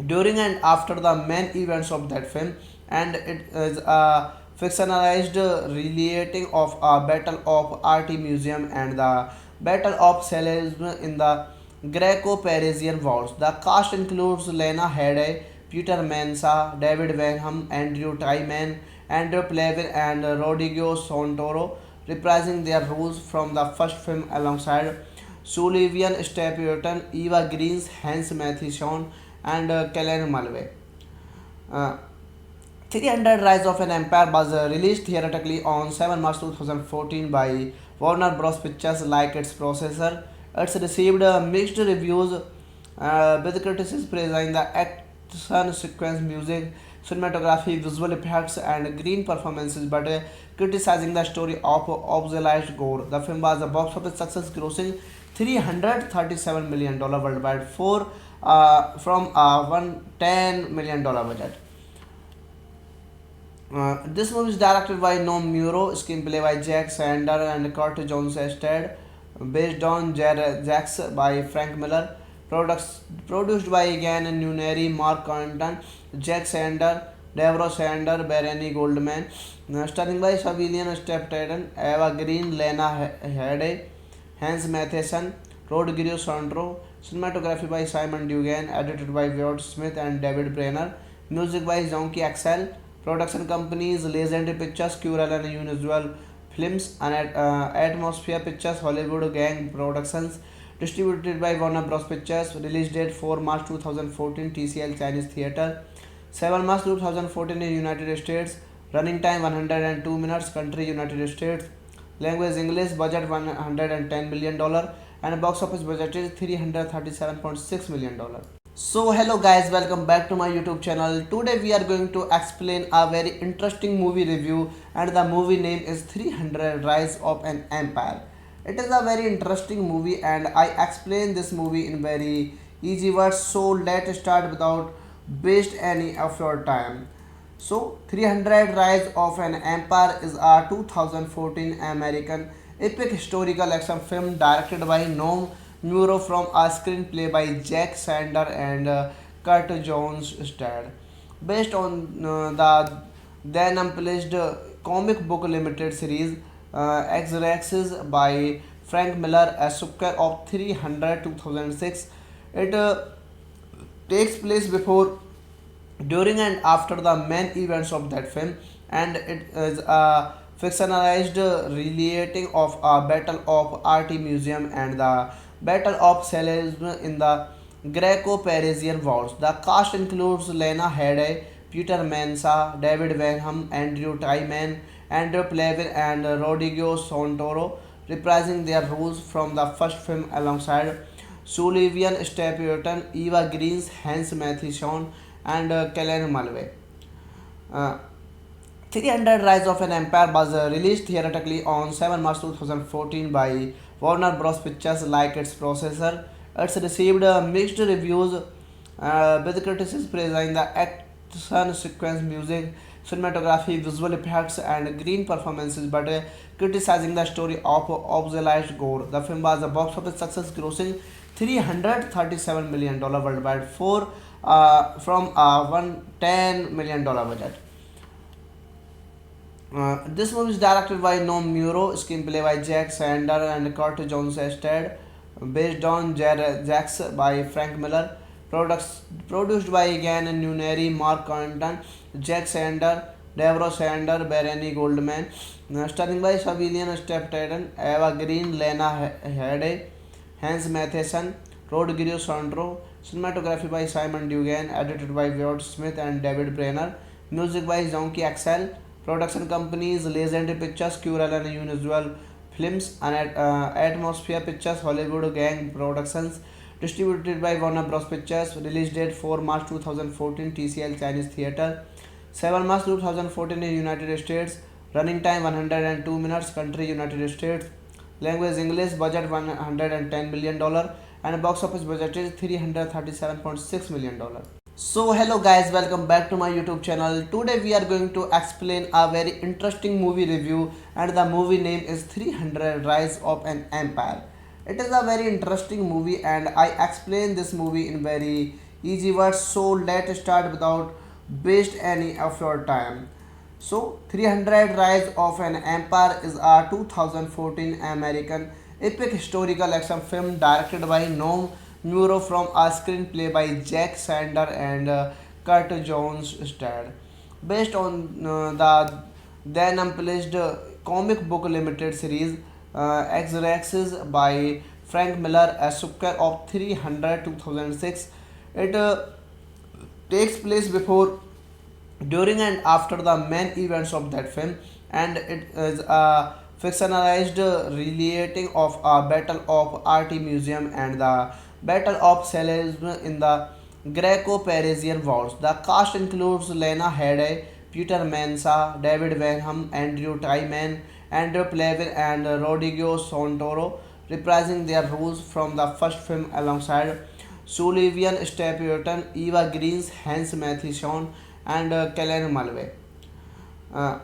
during, and after the main events of that film, and it is a fictionalized relating of a battle of art museum and the battle of Salisbury in the Greco-Parisian wars. The cast includes Lena Headey, Peter Mensa, David Wenham, Andrew Tyman, Andrew Plavin, and Rodrigo Santoro, reprising their roles from the first film alongside Sullivan Stapleton, Eva Green, Hans Matheson, and Kellen Mulvey. Uh, 300 Rise of an Empire was released theatrically on 7 March 2014 by Warner Bros. Pictures like its processor. It's received mixed reviews with critics praising the action sequence, music, cinematography, visual effects, and green performances, but criticizing the story of obsolete gore. The film was a box office success, grossing $337 million worldwide from a $110 million budget. This movie is directed by Noam Muro, screenplay by Jack Sander and Kurt Jones starred, based on Jax by Frank Miller, produced by Gan Nuneri, Mark Condon, Jack Sander, Deborah Sander, Bernie Goldman, starring by Civilian Steptaden, Eva Green, Lena Headey, Hans Matheson, Rodrigo Sandro, cinematography by Simon Dugan, edited by Wyatt Smith and David Brenner, music by Zonky Axel, production companies Legendary Pictures, Curel and Unusual Films, and Atmosphere Pictures, Hollywood Gang Productions, distributed by Warner Bros. Pictures, release date 4 March 2014, TCL Chinese Theatre, 7 March 2014 in United States, running time 102 minutes, country United States, language English, budget $110 million, and box office budget is $337.6 million. So hello guys, welcome back to my YouTube channel. Today we are going to explain a very interesting movie review, and the movie name is 300 Rise of an Empire. It is a very interesting movie and I explain this movie in very easy words. So let's start without waste any of your time. So 300 Rise of an Empire is a 2014 American epic historical action film directed by Noam Muro from a screenplay by Jack Sander and Kurt Jones starred. Based on the then unpublished comic book limited series X-Raxes by Frank Miller, a sucker of 300 2006. It takes place before, during, and after the main events of that film, and it is a fictionalized relating of a battle of art museum and the battle of Salisbury in the Greco-Parisian wars. The cast includes Lena Headey, Peter Mensa, David Wenham, Andrew Tyman, Andrew Plavin, and Rodrigo Santoro, reprising their roles from the first film alongside Sullivan Stapleton, Eva Green, Hans Matheson, and Kellen Mulvey. Uh, 300 Rise of an Empire was released theatrically on 7 March 2014 by Warner Bros. Pictures like its processor. It's received mixed reviews with critics praising the action sequence, music, cinematography, visual effects, and green performances, but criticizing the story of obsolete gore. The film was a box office success, grossing $337 million worldwide from a $110 million budget. This movie is directed by Noam Muro, screenplay by Jack Sander and Kurt Jones starred, based on Jax by Frank Miller, produced by Gan Nuneri, Mark Condon, Jack Sander, Deborah Sander, Bernie Goldman, starring by Civilian Steptaden, Eva Green, Lena Headey, Hans Matheson, Rodrigo Sandro, cinematography by Simon Dugan, edited by Wyatt Smith and David Brenner, music by Zonky Axel, production companies Legendary Pictures, Curel and Unusual Films, and Atmosphere Pictures, Hollywood Gang Productions, distributed by Warner Bros. Pictures, release date 4 March 2014, TCL Chinese Theatre, 7 March 2014 in United States, running time 102 minutes, country United States, Language English. Budget $110 million dollar, and box office budget is $337.6 million dollar. So hello guys, welcome back to my YouTube channel. Today we are going to explain a very interesting movie review, and the movie name is 300 Rise of an Empire. It is a very interesting movie and I explain this movie in very easy words. So let's start without waste any of your time. So 300 Rise of an Empire is a 2014 American epic historical action film directed by Noam Muro from a screenplay by Jack Sander and Kurt Jones starred. Based on the then unpublished comic book limited series X-Raxes by Frank Miller, a sucker of 300 2006. It takes place before, during, and after the main events of that film, and it is a fictionalized relating of a battle of art museum and the battle of Salesman in the Greco-Parisian wars. The cast includes Lena Headey, Peter Mensa, David Wenham, Andrew Tyman, Andrew Plavin, and Rodrigo Santoro, reprising their roles from the first film alongside Sullivan Stapleton, Eva Green, Hans Matheson, and Kellen Mulvey. Uh,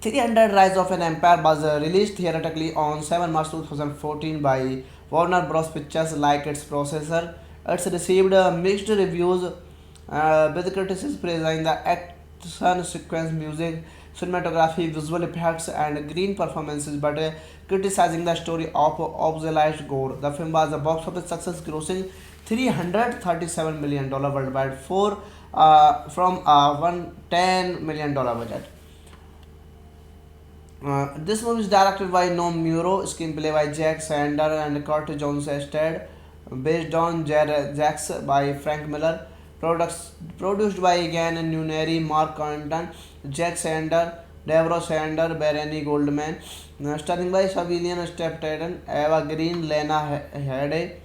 300 Rise of an Empire was released theatrically on 7 March 2014 by Warner Bros. Pictures like its processor. It's received mixed reviews with critics praising the action sequence, music, cinematography, visual effects, and green performances, but criticizing the story of obsolete gore. The film was a box office success, grossing $337 million worldwide from a $110 million budget. This movie is directed by Noam Muro, screenplay by Jack Sander and Kurt Jones starred, based on Jax by Frank Miller, produced by Egan Nuneri, Mark Condon, Jack Sander, Deborah Sander, Bernie Goldman, starring by Civilian Stapleton, Eva Green, Lena Headey,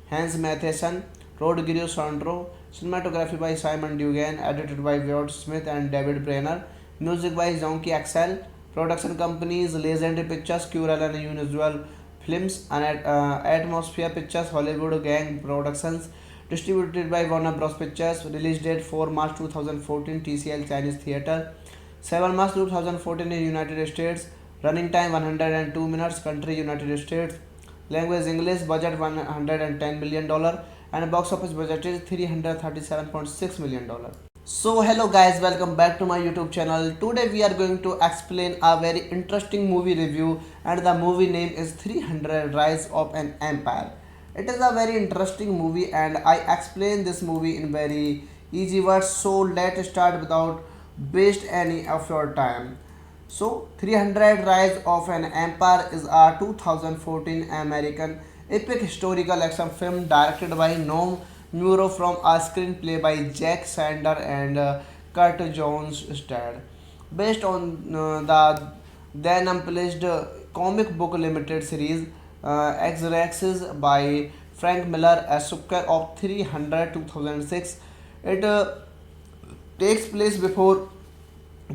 Hans Matheson, Rodrigo Santoro, cinematography by Simon Dugan, edited by Wyatt Smith and David Brenner, music by Zonky Axel, production companies Legendary Pictures, Curel and Unusual Films, and Atmosphere Pictures, Hollywood Gang Productions, distributed by Warner Bros. Pictures, release date 4 March 2014, TCL Chinese Theatre, 7 March 2014 in United States, running time 102 minutes, country United States, language English, budget $110 million dollar, and box office budget is $337.6 million dollar. So hello guys, welcome back to my YouTube channel. Today we are going to explain a very interesting movie review, and the movie name is 300 Rise of an Empire. It is a very interesting movie and I explain this movie in very easy words. So let's start without waste any of your time. So 300 Rise of an Empire is a 2014 American epic historical action film directed by Noam Muro from a screenplay by Jack Sander and Kurt Jones starred. Based on the then unpublished comic book limited series X-Raxes by Frank Miller, a sucker of 300 2006. It takes place before,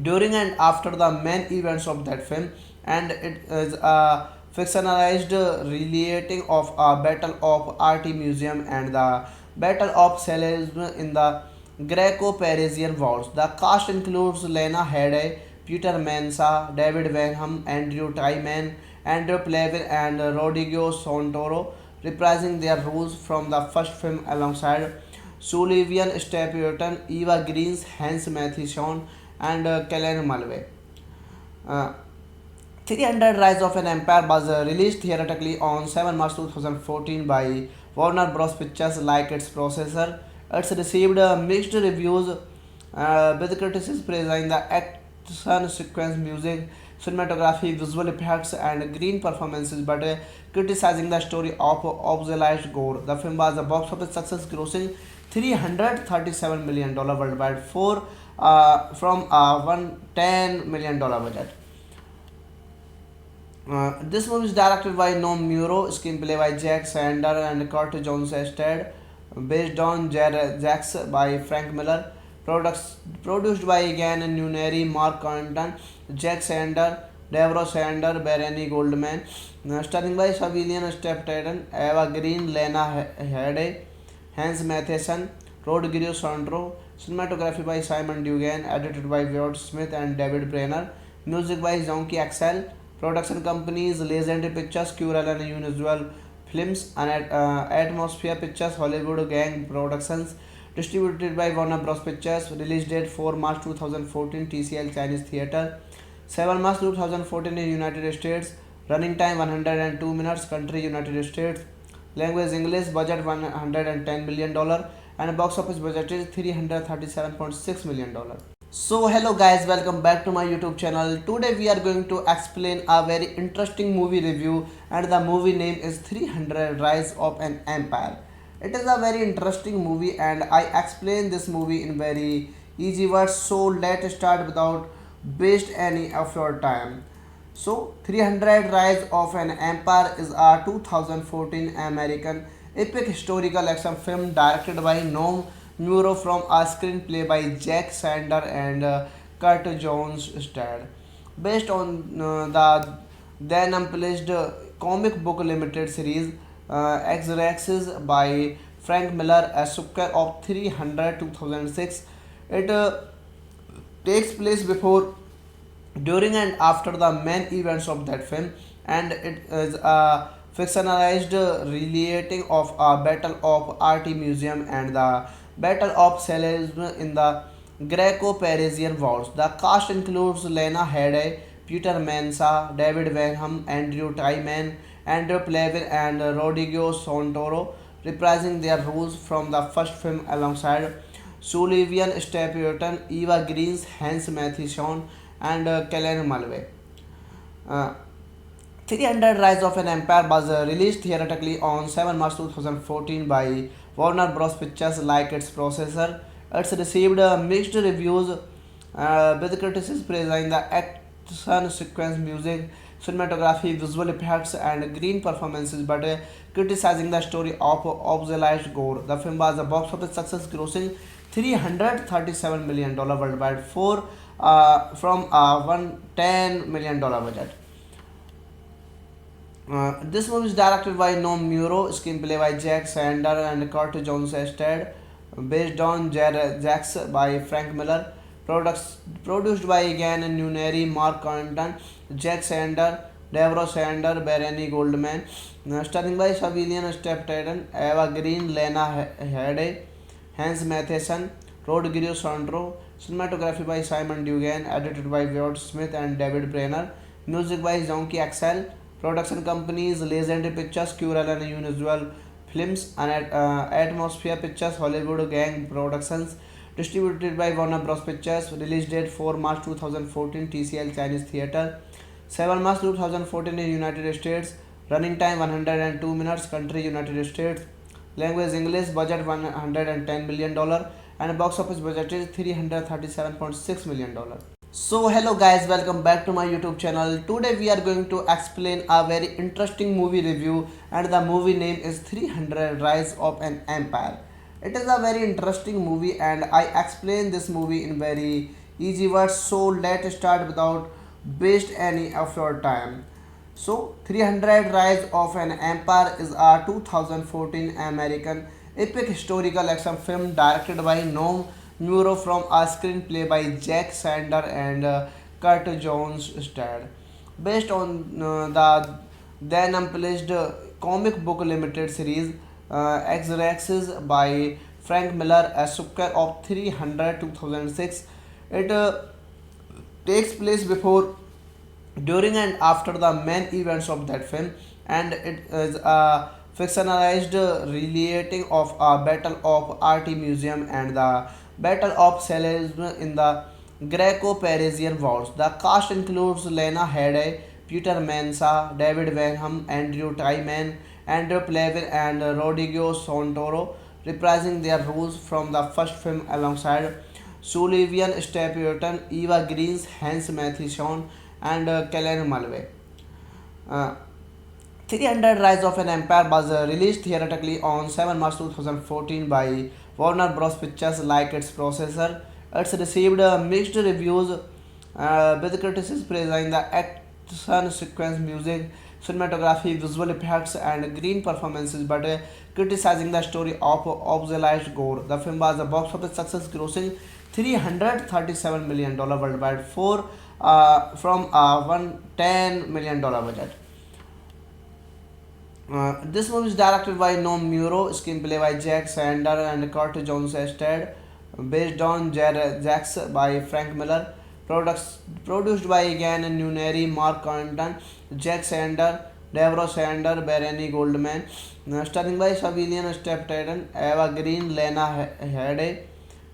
during, and after the main events of that film, and it is a fictionalized relating of a battle of art museum and the battle of Salesman in the Greco-Parisian wars. The cast includes Lena Headey, Peter Mensa, David Wenham, Andrew Tyman, Andrew Plavin, and Rodrigo Santoro, reprising their roles from the first film alongside Sullivan Stapleton, Eva Green, Hans Matheson, and Kellen Mulvey. Uh, 300 Rise of an Empire was released theatrically on 7 March 2014 by Warner Bros. Pictures like its processor. It's received mixed reviews with critics praising the action sequence, music, cinematography, visual effects, and green performances, but criticizing the story of obsolete gore. The film was a box office success, grossing $337 million worldwide from a $110 million budget. This movie is directed by Noam Muro, screenplay by Jack Sander and Kurt Jones starred, based on Jax by Frank Miller, produced by Egan Nuneri, Mark Condon, Jack Sander, Deborah Sander, Bernie Goldman, starring by Civilian Steptaden, Eva Green, Lena Headey, Hans Matheson, Rodrigo Sandro, cinematography by Simon Dugan, edited by Wyatt Smith and David Brenner, music by Zonky Axel, production companies Legendary Pictures, Curel and Unusual Films, and Atmosphere Pictures, Hollywood Gang Productions, distributed by Warner Bros. Pictures, release date 4 March 2014, TCL Chinese Theatre, 7 March 2014 in United States, running time 102 minutes, country United States, language English, budget $110 million, and box office budget is $337.6 million. So hello guys, welcome back to my YouTube channel. Today we are going to explain a very interesting movie review, and the movie name is 300 Rise of an Empire. It is a very interesting movie and I explain this movie in very easy words. So let's start without waste any of your time. So 300 Rise of an Empire is a 2014 American epic historical action film directed by Noam Muro from a screenplay by Jack Sander and Kurt Jones starred. Based on the then unpublished comic book limited series X-Raxes by Frank Miller, a sucker of 300 2006. It takes place before, during, and after the main events of that film, and it is a fictionalized relating of a battle of art museum and the battle of Selesme in the Greco-Parisian Wars. The cast includes Lena Headey, Peter Mensa, David Wenham, Andrew Tyman, Andrew Plavin, and Rodrigo Santoro, reprising their roles from the first film alongside Sullivan Stapleton, Eva Green, Hans Matheson, and Kellen Mulvey. Uh, 300 Rise of an Empire was released theatrically on 7 March 2014 by Warner Bros. Pictures like its processor. It's received mixed reviews with critics praising the action sequence, music, cinematography, visual effects, and green performances, but criticizing the story of obsolete gore. The film was a box office success, grossing $337 million worldwide from a $110 million budget. This movie is directed by Noam Muro, screenplay by Jack Sander and Kurt Jones starred, based on Jax by Frank Miller, produced by Egan Nuneri, Mark Condon, Jack Sander, Deborah Sander, Bernie Goldman, starring by Civilian Steptaden, Eva Green, Lena Headey, Hans Matheson, Rodrigo Sandro, cinematography by Simon Dugan, edited by Wyatt Smith and David Brenner, music by Zonky Axel, production companies Legendary Pictures, Curel and Unusual Films, and Atmosphere Pictures, Hollywood Gang Productions, distributed by Warner Bros. Pictures, release date 4 March 2014, TCL Chinese Theatre, 7 March 2014 in United States, running time 102 minutes, country United States, language English, budget $110 million, and box office budget is $337.6 million. So hello guys, welcome back to my YouTube channel. Today we are going to explain a very interesting movie review, and the movie name is 300 Rise of an Empire. It is a very interesting movie and I explain this movie in very easy words. So let's start without waste any of your time. So 300 Rise of an Empire is a 2014 American epic historical action film directed by Noam Muro from a screenplay by Jack Sander and Kurt Jones starred. Based on the then unpublished comic book limited series X-Raxes by Frank Miller, a sucker of 300 2006. It takes place before, during, and after the main events of that film, and it is a fictionalized relating of a battle of art museum and the battle of Selesme in the Greco-Parisian Wars. The cast includes Lena Headey, Peter Mensa, David Wenham, Andrew Tyman, Andrew Plavin, and Rodrigo Santoro, reprising their roles from the first film alongside Sullivan Stapleton, Eva Green, Hans Matheson, and Kellen Mulvey. Uh, 300 Rise of an Empire was released theatrically on 7 March 2014 by Warner Bros. Pictures like its processor. It's received mixed reviews with critics praising the action sequence, music, cinematography, visual effects, and green performances, but criticizing the story of obsolete gore. The film was a box office success, grossing $337 million worldwide from a $110 million budget. This movie is directed by Noam Muro, screenplay by Jack Sander and Kurt Jones Ested, based on Jax by Frank Miller, produced by Egan Nuneri, Mark Condon, Jack Sander, Deborah Sander, Bernie Goldman, starring by Civilian Steptaden, Eva Green, Lena Headey,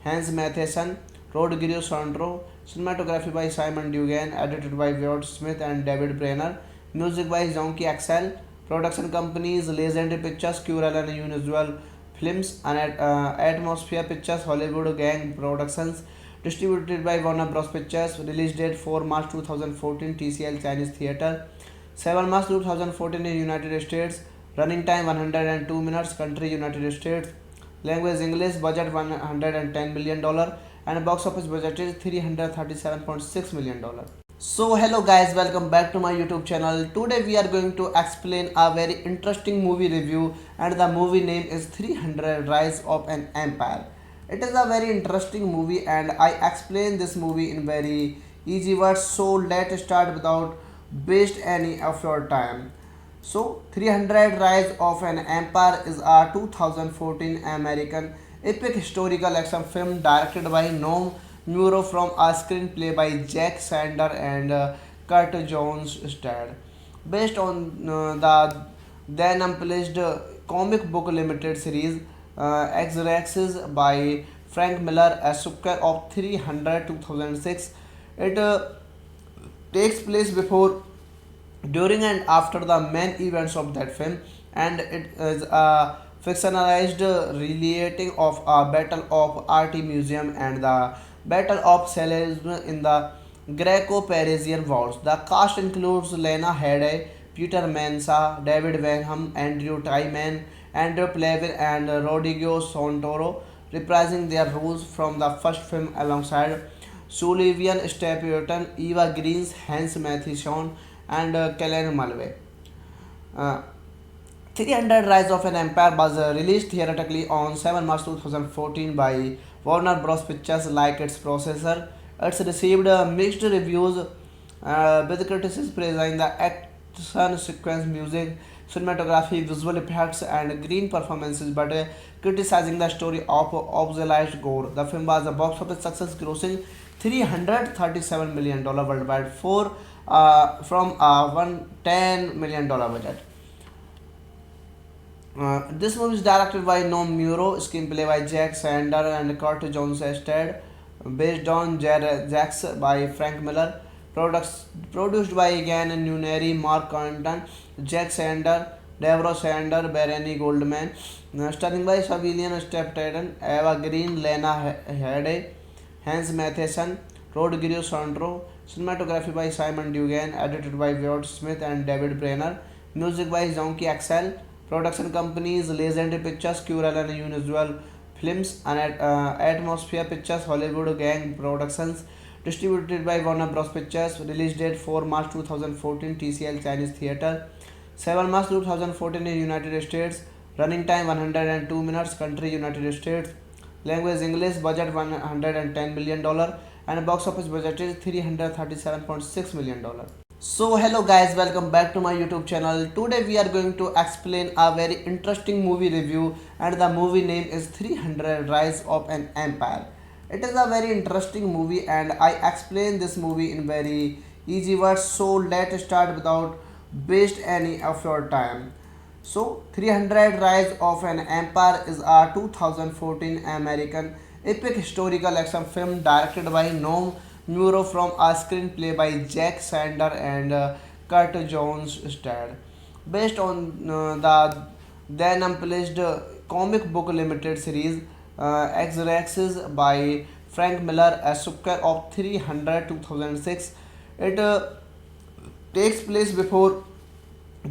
Hans Matheson, Rodrigo Sandro, cinematography by Simon Dugan, edited by Wyatt Smith and David Brenner, music by Zonky Axel, production companies Legendary Pictures, Curel and Unusual Films, and Atmosphere Pictures, Hollywood Gang Productions, distributed by Warner Bros. Pictures, release date 4 March 2014, TCL Chinese Theatre, 7 March 2014 in United States, running time 102 minutes, country United States, language English, budget $110 million, and box office budget is $337.6 million. So hello guys, welcome back to my YouTube channel. Today we are going to explain a very interesting movie review, and the movie name is 300 Rise of an Empire. It is a very interesting movie and I explain this movie in very easy words, so let's start without waste any of your time. So 300 Rise of an Empire is a 2014 American epic historical action film directed by Noam Muro from a screenplay by Jack Sander and Kurt Jones Stead, based on the then unpublished comic book limited series X-Raxes by Frank Miller, a sequel of 300 2006. It takes place before, during, and after the main events of that film, and it is a fictionalized relating of a battle of art museum and the battle of Salamis in the Greco-Parisian Wars. The cast includes Lena Headey, Peter Mensa, David Wenham, Andrew Tyman, Andrew Plavin, and Rodrigo Santoro, reprising their roles from the first film alongside Sullivan Stapleton, Eva Green, Hans Matheson, and Kellen Mulvey. Uh, 300 Rise of an Empire was released theatrically on 7 March 2014 by Warner Bros. Pictures like its processor. It's received mixed reviews, with critics praising the action sequence, music, cinematography, visual effects, and green performances, but criticizing the story of obsolete gore. The film was a box office success, grossing $337 million worldwide from a $110 million budget. This movie is directed by Noam Muro, screenplay by Jack Sander and Kurt Jones Ested, based on Jax by Frank Miller, produced by Egan Nuneri, Mark Condon, Jack Sander, Deborah Sander, Bernie Goldman, starring by Civilian Steptaden, Eva Green, Lena Headey, Hans Matheson, Rodrigo Sandro, cinematography by Simon Dugan, edited by Wyatt Smith and David Brenner, music by Zonky Axel, production companies Legendary Pictures, Curel and Unusual Films, and Atmosphere Pictures, Hollywood Gang Productions, distributed by Warner Bros. Pictures, release date 4 March 2014, TCL Chinese Theatre, 7 March 2014 in United States, running time 102 minutes, country United States, language English, budget $110 million, and box office budget is $337.6 million. So hello guys, welcome back to my YouTube channel. Today we are going to explain a very interesting movie review, and the movie name is 300 Rise of an Empire. It is a very interesting movie and I explain this movie in very easy words, so let's start without waste any of your time. So 300 Rise of an Empire is a 2014 American epic historical action film directed by Noam Muro from a screenplay by Jack Sander and Kurt Jones Stead, based on the then unpublished comic book limited series X-Raxes by Frank Miller, a sequel of 300 2006. It takes place before,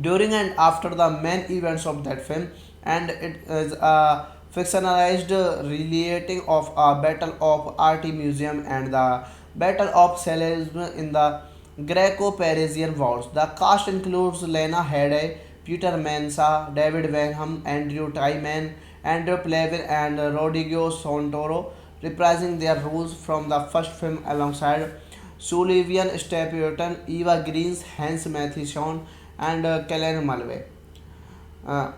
during, and after the main events of that film, and it is a fictionalized relating of a battle of art museum and the battle of Salamis in the Greco-Parisian Wars. The cast includes Lena Headey, Peter Mensa, David Benham, Andrew Tyman, Andrew Plavin, and Rodrigo Santoro, reprising their roles from the first film alongside Sullivan Stapleton, Eva Green, Hans Matheson, and Kellen Mulvey. Uh,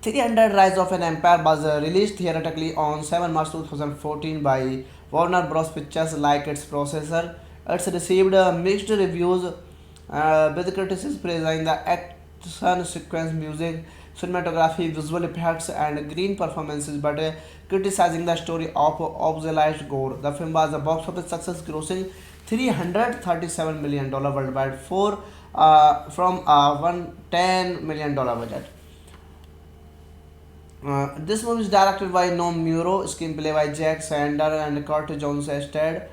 300 Rise of an Empire was released theatrically on 7 March 2014 by Warner Bros. Pictures like its processor. It's received mixed reviews with critics praising the action sequence, music, cinematography, visual effects, and green performances, but criticizing the story of obsolete gore. The film was a box office success, grossing $337 million worldwide from a $110 million budget. This movie is directed by Norm Muro, screenplay by Jack Sander and Kurt Jones Ested,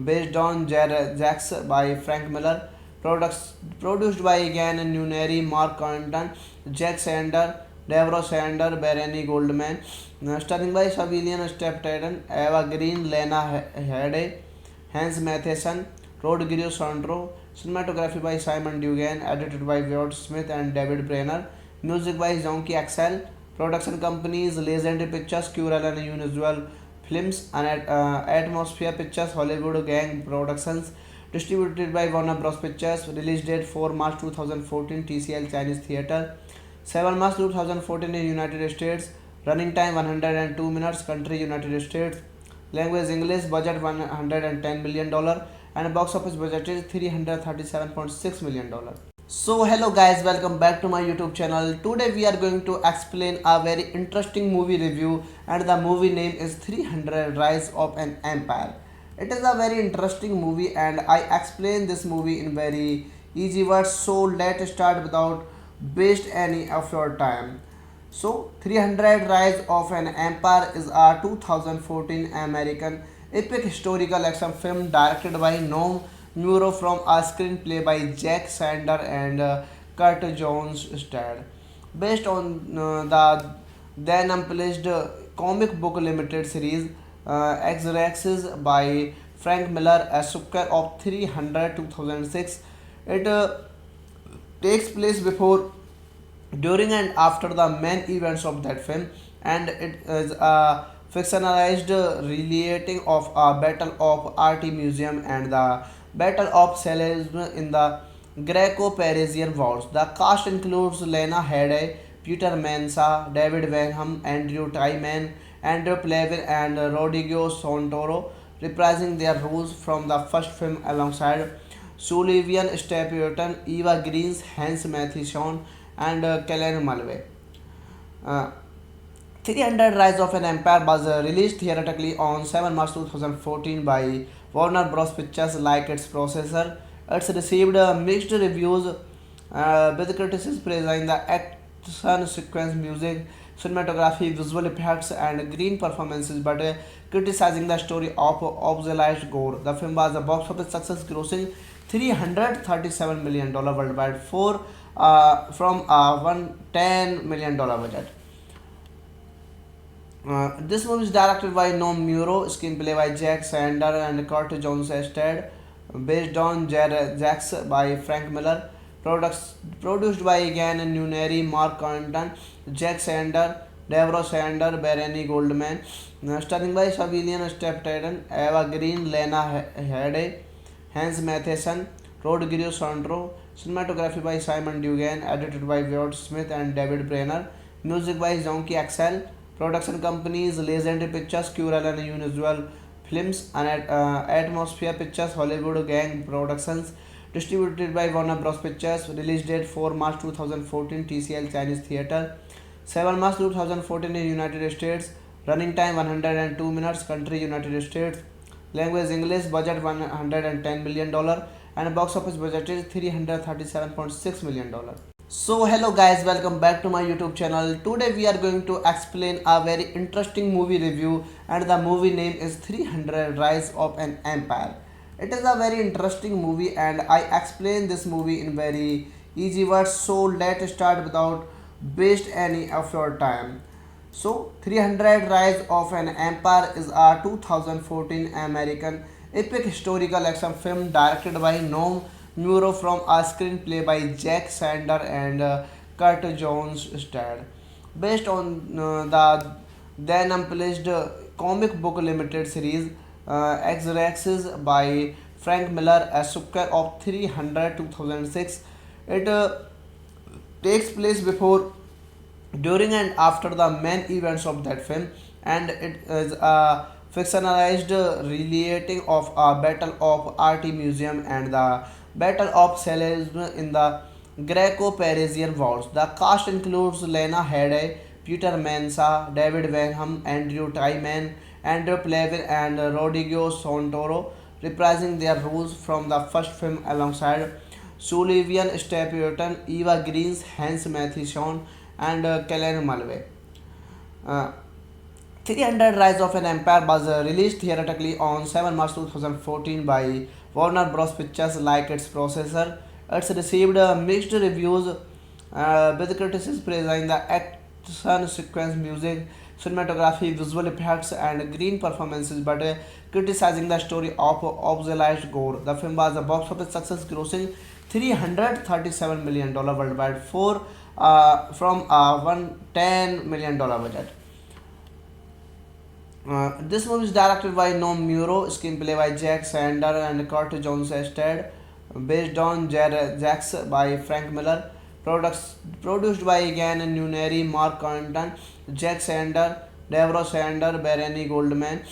based on Jax by Frank Miller, produced by Gan Nuneri, Mark Condon, Jack Sander, Deborah Sander, Bernie Goldman, starring by Savilian Steptaden, Eva Green, Lena Headey, Hans Matheson, Rodrigo Sandro, cinematography by Simon Dugan, edited by Wyatt Smith and David Brenner, music by Zonky Axel, production companies Legendary Pictures, Curel and Unusual Films, and Atmosphere Pictures, Hollywood Gang Productions, distributed by Warner Bros. Pictures, release date 4 March 2014, TCL Chinese Theatre, 7 March 2014 in United States, running time 102 minutes, country United States, language English, budget $110 million, and box office budget is $337.6 million. So hello guys, welcome back to my YouTube channel. Today we are going to explain a very interesting movie review, and the movie name is 300 Rise of an Empire. It is a very interesting movie and I explain this movie in very easy words, so let's start without waste any of your time. So 300 Rise of an Empire is a 2014 American epic historical action film directed by Norm Muro from a screenplay by Jack Sander and Kurt Jones Stad. Based on the then unpublished comic book limited series X-Raxes by Frank Miller, a sequel of 300 2006. It takes place before, during, and after the main events of that film, and it is a fictionalized relating of a battle of Artemisium and the battle of Salamis in the Greco-Parisian Wars. The cast includes Lena Headey, Peter Mensa, David Benham, Andrew Tyman, Andrew Plavin, and Rodrigo Santoro, reprising their roles from the first film alongside Sullivan Stapleton, Eva Green, Hans Matheson, and Kellen Mulvey. Uh, 300 Rise of an Empire was released theatrically on 7 March 2014 by Warner Bros. Pictures like its processor. It's received mixed reviews with critics praising the action sequence, music, cinematography, visual effects, and green performances, but criticizing the story of obsolete gore. The film was a box office success, grossing $337 million worldwide from a $110 million budget. This movie is directed by Norm Muro, screenplay by Jack Sander and Kurt Jones Ested, based on Jax by Frank Miller, produced by Gan Nuneri, Mark Condon, Jack Sander, Deborah Sander, Bernie Goldman, starring by Savilian Steptaden, Eva Green, Lena Headey, Hans Matheson, Rodrigo Sandro, cinematography by Simon Dugan, edited by Wyatt Smith and David Brenner, music by Zonky Axel, production companies Legendary Pictures, Curel and Unusual Films, and Atmosphere Pictures, Hollywood Gang Productions, distributed by Warner Bros. Pictures, release date 4 March 2014, TCL Chinese Theatre, 7 March 2014 in United States, running time 102 minutes, country United States, language English, budget $110 million, and box office budget is $337.6 million. So hello guys, welcome back to my YouTube channel. Today we are going to explain a very interesting movie review, and the movie name is 300 Rise of an Empire. It is a very interesting movie and I explain this movie in very easy words, so let's start without waste any of your time. So 300 Rise of an Empire is a 2014 American epic historical action film directed by Noam Muro from a screenplay by Jack Sander and Kurt Jones starred. Based on the then unpublished comic book limited series X-Raxes by Frank Miller, a sucker of 300 2006. It takes place before, during, and after the main events of that film, and it is a fictionalized relating of a battle of art museum and the battle of Salisbury in the Greco-Parisian wars. The cast includes Lena Headey, Peter Mensa, David Wenham, Andrew Tyman, Andrew Plavin, and Rodrigo Santoro, reprising their roles from the first film alongside Sullivan Stapleton, Eva Green, Hans Matheson, and Kellen Mulvey. Uh, 300 Rise of an Empire was released theatrically on 7 March 2014 by Warner Bros. Pictures like its processor. It's received mixed reviews with critics praising the action sequence, music, cinematography, visual effects, and green performances, but criticizing the story of obsolete gore. The film was a box office success, grossing $337 million worldwide from a $110 million budget. This movie is directed by Norm Muro, screenplay by Jack Sander and Kurt Jones Ested, based on Jax by Frank Miller, produced by Gan Nuneri, Mark Condon, Jack Sander, Deborah Sander, Bernie Goldman,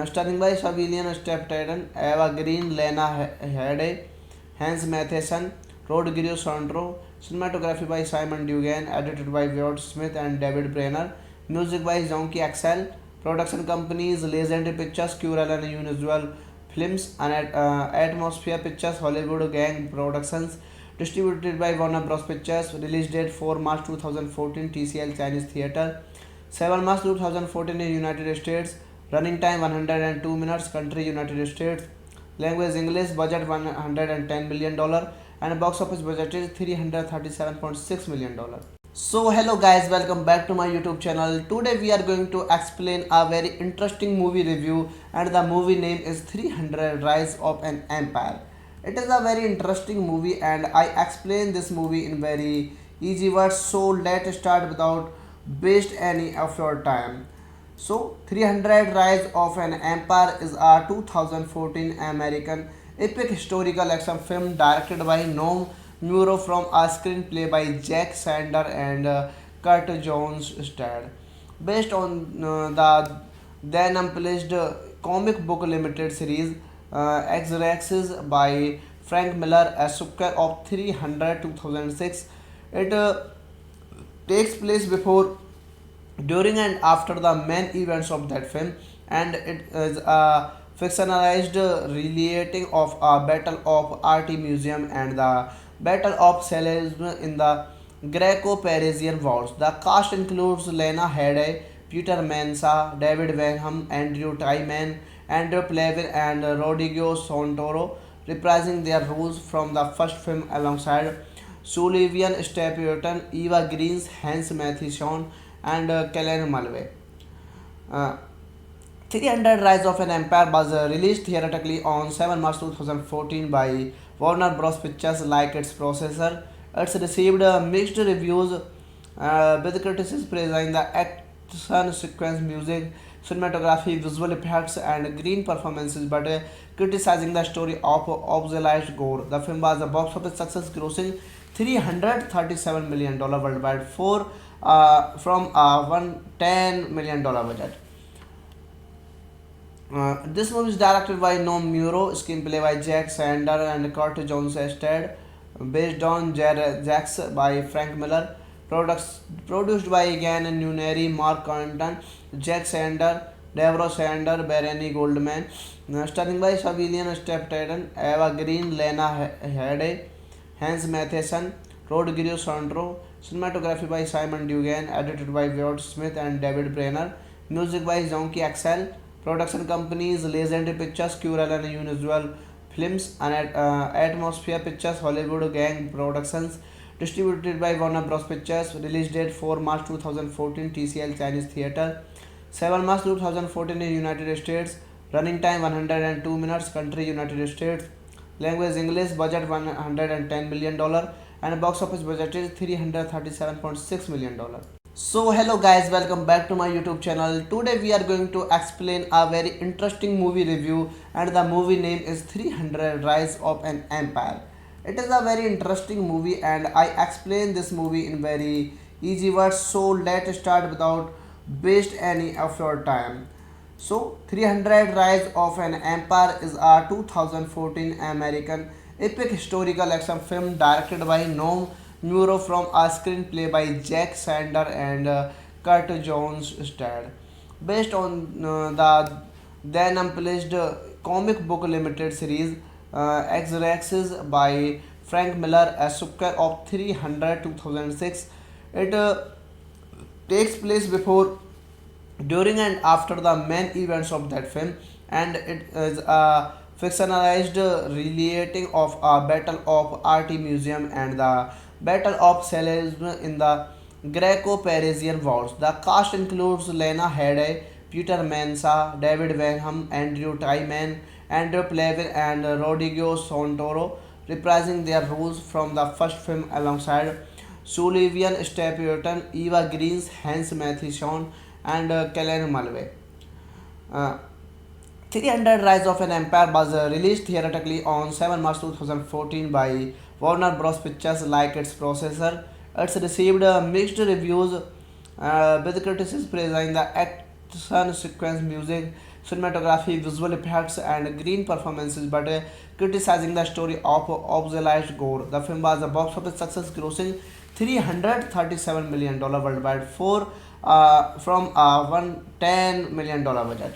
starring by Civilian Steptaden, Eva Green, Lena Headey, Hans Matheson, Rodrigo Sandro, cinematography by Simon Dugan, edited by Wyatt Smith and David Brenner, music by Zonky Axel, production companies Legendary Pictures, Curel and Unusual Films, and Atmosphere Pictures, Hollywood Gang Productions, distributed by Warner Bros. Pictures, release date 4 March 2014, TCL Chinese Theatre, 7 March 2014 in United States, running time 102 minutes, country United States, language English, budget $110 million, and box office budget is $337.6 million. So hello guys, welcome back to my YouTube channel. Today we are going to explain a very interesting movie review, and the movie name is 300 Rise of an Empire. It is a very interesting movie and I explain this movie in very easy words, so let's start without waste any of your time. So 300 Rise of an Empire is a 2014 American epic historical action film directed by Norm Muro from a screenplay by Jack Sander and Kurt Jones starred. Based on the then unpublished comic book limited series X-Raxes by Frank Miller, a sucker of 300 2006. It takes place before, during, and after the main events of that film, and it is a fictionalized relating of a battle of art museum and the battle of Salisbury in the Greco-Parisian wars. The cast includes Lena Headey, Peter Mensa, David Wenham, Andrew Tyman, Andrew Plavin, and Rodrigo Santoro, reprising their roles from the first film alongside Sullivan Stapleton, Eva Green, Hans Matheson, and Kellen Mulvey. Uh, 300 Rise of an Empire was released theatrically on 7 March 2014 by Warner Bros. Pictures like its processor. It's received mixed reviews with critics praising the action sequence, music, cinematography, visual effects, and green performances, but criticizing the story of obsolete gore. The film was a box office success, grossing $337 million worldwide from a $110 million budget. This movie is directed by Norm Muro, screenplay by Jack Sander and Kurt Jones Ested, based on Jax by Frank Miller, produced by Gan Nuneri, Mark Condon, Jack Sander, Deborah Sander, Bernie Goldman, starring by Civilian Steptaden, Eva Green, Lena Headey, Hans Matheson, Rodrigo Sandro, cinematography by Simon Dugan, edited by Wyatt Smith and David Brenner, music by Zonky Axel, production companies Legendary Pictures, Curel and Unusual Films, and Atmosphere Pictures, Hollywood Gang Productions, distributed by Warner Bros. Pictures, release date 4 March 2014, TCL Chinese Theatre, 7 March 2014 in United States, running time 102 minutes, country United States, Language English. Budget $110 million and box office budget is $337.6 million. So hello guys, welcome back to my YouTube channel. Today we are going to explain a very interesting movie review, and the movie name is 300 Rise of an Empire. It is a very interesting movie and I explain this movie in very easy words. So let's start without waste any of your time. So 300 Rise of an Empire is a 2014 American epic historical action film directed by Noam Muro from a screenplay by Jack Sander and Kurt Jones starred. Based on the then unpublished comic book limited series X-Raxes by Frank Miller, a sucker of 300 2006. It takes place before, during and after the main events of that film, and it is a fictionalized relating of a battle of art museum and the battle of Salesman in the Greco-Parisian wars. The cast includes Lena Headey, Peter Mensa, David Wenham, Andrew Tyman, Andrew Plavin, and Rodrigo Santoro, reprising their roles from the first film alongside Sullivan Stapleton, Eva Green, Hans Matheson, and Kellen Mulvey. Uh, 300 Rise of an Empire was released theatrically on 7 March 2014 by Warner Bros. Pictures like its processor. It's received mixed reviews with critics praising the action sequence, music, cinematography, visual effects, and green performances, but criticizing the story of obsolete gore. The film was a box office success, grossing $337 million worldwide from a $110 million budget.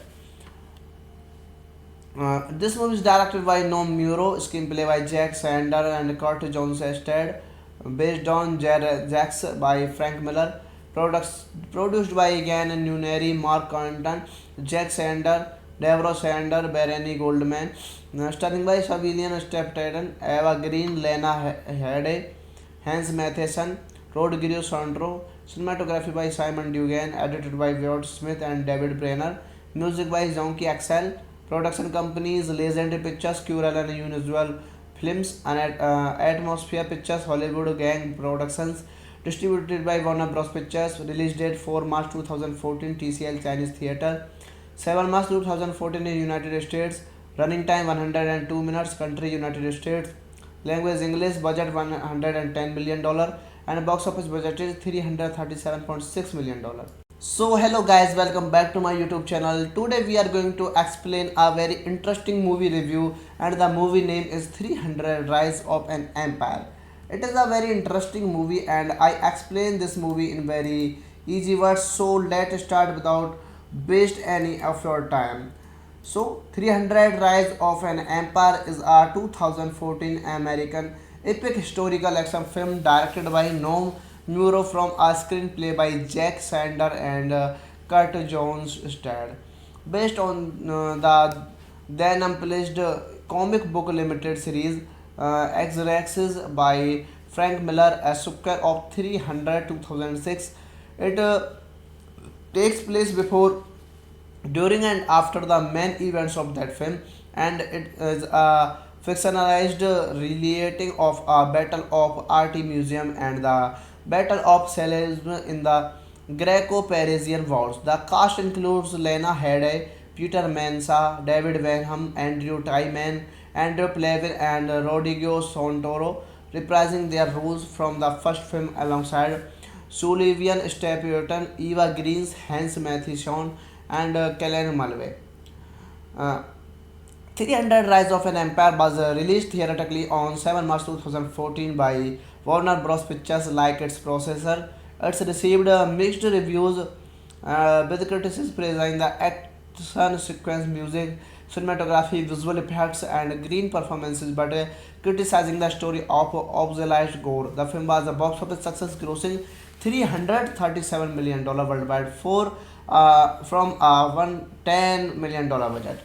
This movie is directed by Noam Muro, screenplay by Jack Sander and Kurt Jones starred, based on Jax by Frank Miller, produced by Gan Nuneri, Mark Condon, Jack Sander, Deborah Sander, Bernie Goldman, starring by Civilian Stapleton, Eva Green, Lena Headey, Hans Matheson, Rodrigo Santoro, cinematography by Simon Dugan, edited by Wyatt Smith and David Brenner, music by Zonky Axel, production companies Legendary Pictures, Curel and Unusual Films, and Atmosphere Pictures, Hollywood Gang Productions, distributed by Warner Bros. Pictures, release date 4 March 2014, TCL Chinese Theatre, 7 March 2014 in United States, running time 102 minutes, country United States, language English, budget $110 million and box office budget is $337.6 million. So hello guys, welcome back to my YouTube channel. Today we are going to explain a very interesting movie review, and the movie name is 300 Rise of an Empire. It is a very interesting movie and I explain this movie in very easy words. So let's start without waste any of your time. So 300 Rise of an Empire is a 2014 American epic historical action film directed by Noam Muro from a screenplay by Jack Sander and Kurt Jones starred. Based on the then unpublished comic book limited series X-Raxes by Frank Miller, a sucker of 300 2006. It takes place before, during and after the main events of that film, and it is a fictionalized relating of a battle of art museum and the battle of Salesman in the Greco-Parisian wars. The cast includes Lena Headey, Peter Mensa, David Wenham, Andrew Tyman, Andrew Plavin, and Rodrigo Santoro, reprising their roles from the first film alongside Sullivan Stapleton, Eva Green, Hans Matheson, and Kellen Mulvey. Uh, 300 Rise of an Empire was released theatrically on 7 March 2014 by Warner Bros. Pictures like its processor. It's received mixed reviews with critics praising the action sequence, music, cinematography, visual effects, and green performances, but criticizing the story of obsolete gore. The film was a box office success, grossing $337 million worldwide from a $110 million budget.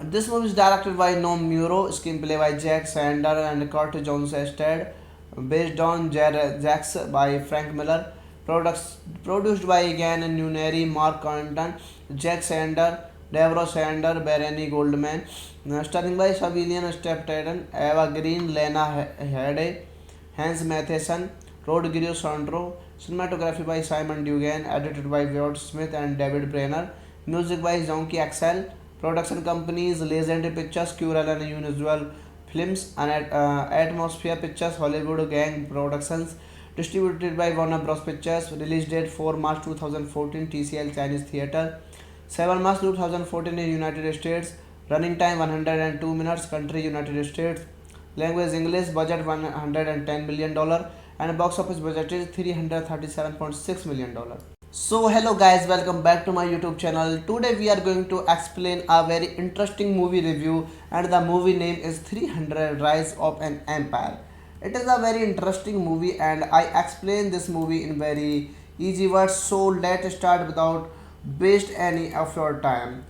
This movie is directed by Noam Muro, screenplay by Jack Sander and Kurt Jones starred, based on Jax by Frank Miller, produced by Gan Nuneri, Mark Condon, Jack Sander, Deborah Sander, Bernie Goldman, Starring by Shavilian Steptaden, Eva Green, Lena Headey, Hans Matheson, Rodrigo Sandro, cinematography by Simon Dugan, edited by Wyatt Smith and David Brenner, music by Zonky Axel, production companies Legendary Pictures, Curel and Unusual Films, and Atmosphere Pictures, Hollywood Gang Productions, distributed by Warner Bros. Pictures, release date 4 March 2014, TCL Chinese Theatre, 7 March 2014 in United States, running time 102 minutes, country United States, language English, budget $110 million, and box office budget is $337.6 million. So hello guys, welcome back to my YouTube channel. Today we are going to explain a very interesting movie review, and the movie name is 300 Rise of an Empire. It is a very interesting movie and I explain this movie in very easy words, so let's start without waste any of your time.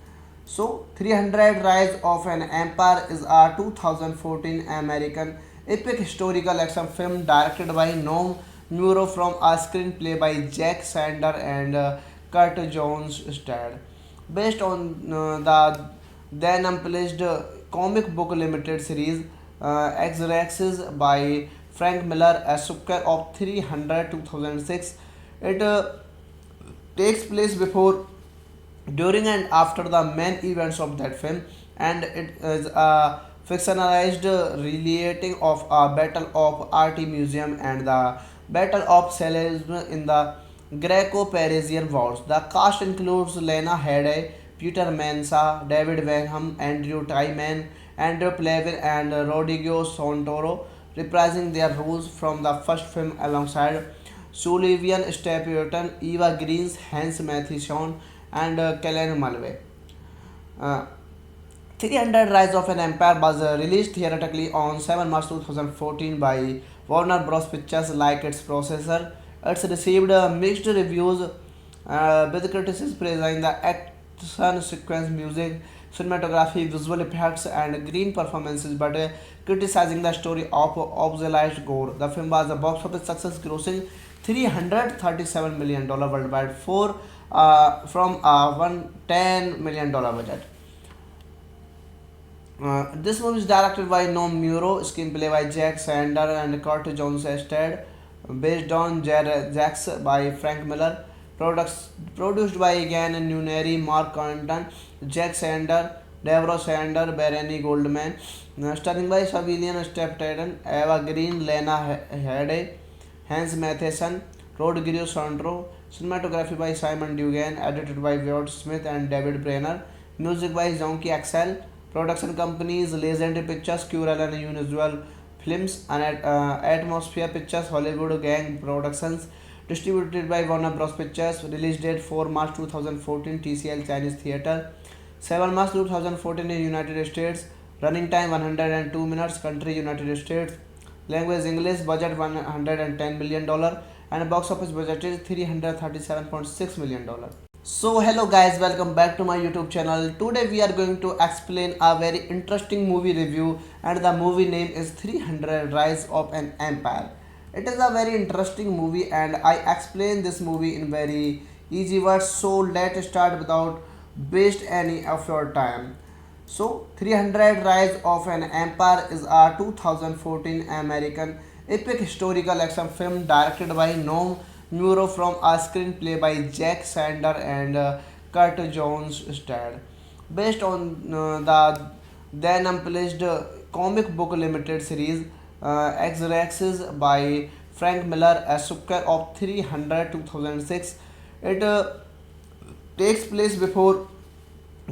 So 300 Rise of an Empire is a 2014 American epic historical action film directed by Noam Muro from a screenplay by Jack Sander and Kurt Jones starred. Based on the then unpublished comic book limited series X-Raxes by Frank Miller, a sucker of 300 2006. It takes place before, during, and after the main events of that film, and it is a fictionalized relating of a battle of art museum and the battle of Salacism in the Greco-Parisian wars. The cast includes Lena Headey, Peter Mensa, David Wenham, Andrew Tyman, Andrew Plavin, and Rodrigo Santoro, reprising their roles from the first film alongside Sullivan Stapleton, Eva Greens, Hans Matheson, and Kellen Mulvey. Uh, 300 Rise of an Empire was released theatrically on 7 March 2014 by Warner Bros. Pictures like its processor. It's received mixed reviews with critics praising the action sequence, music, cinematography, visual effects, and green performances, but criticizing the story of obsolete gore. The film was a box office success, grossing $337 million worldwide from a $110 million budget. This movie is directed by Noam Muro, screenplay by Jack Sander and Kurt Jones starred, based on Jax by Frank Miller, produced by Egan Nuneri, Mark Condon, Jack Sander, Deborah Sander, Bernie Goldman, starring by Shavilian Steptaden, Eva Green, Lena Headey, Hans Matheson, Rodrigo Sandro, cinematography by Simon Dugan, edited by Wyatt Smith and David Brenner, music by Zonky Axel, production companies Legendary Pictures, Curel and Unusual Films, and Atmosphere Pictures, Hollywood Gang Productions, distributed by Warner Bros. Pictures, release date 4 March 2014, TCL Chinese Theatre, 7 March 2014 in United States, running time 102 minutes, country United States, language English, budget $110 million, and box office budget is $337.6 million. So hello guys, welcome back to my YouTube channel. Today we are going to explain a very interesting movie review, and the movie name is 300 Rise of an Empire. It is a very interesting movie and I explain this movie in very easy words, so let's start without waste any of your time. So 300 Rise of an Empire is a 2014 American epic historical action film directed by Noam Muro from a screenplay by Jack Sander and Kurt Jones starred. Based on the then unpublished comic book limited series X-Raxes by Frank Miller, a sucker of 300 2006. It takes place before,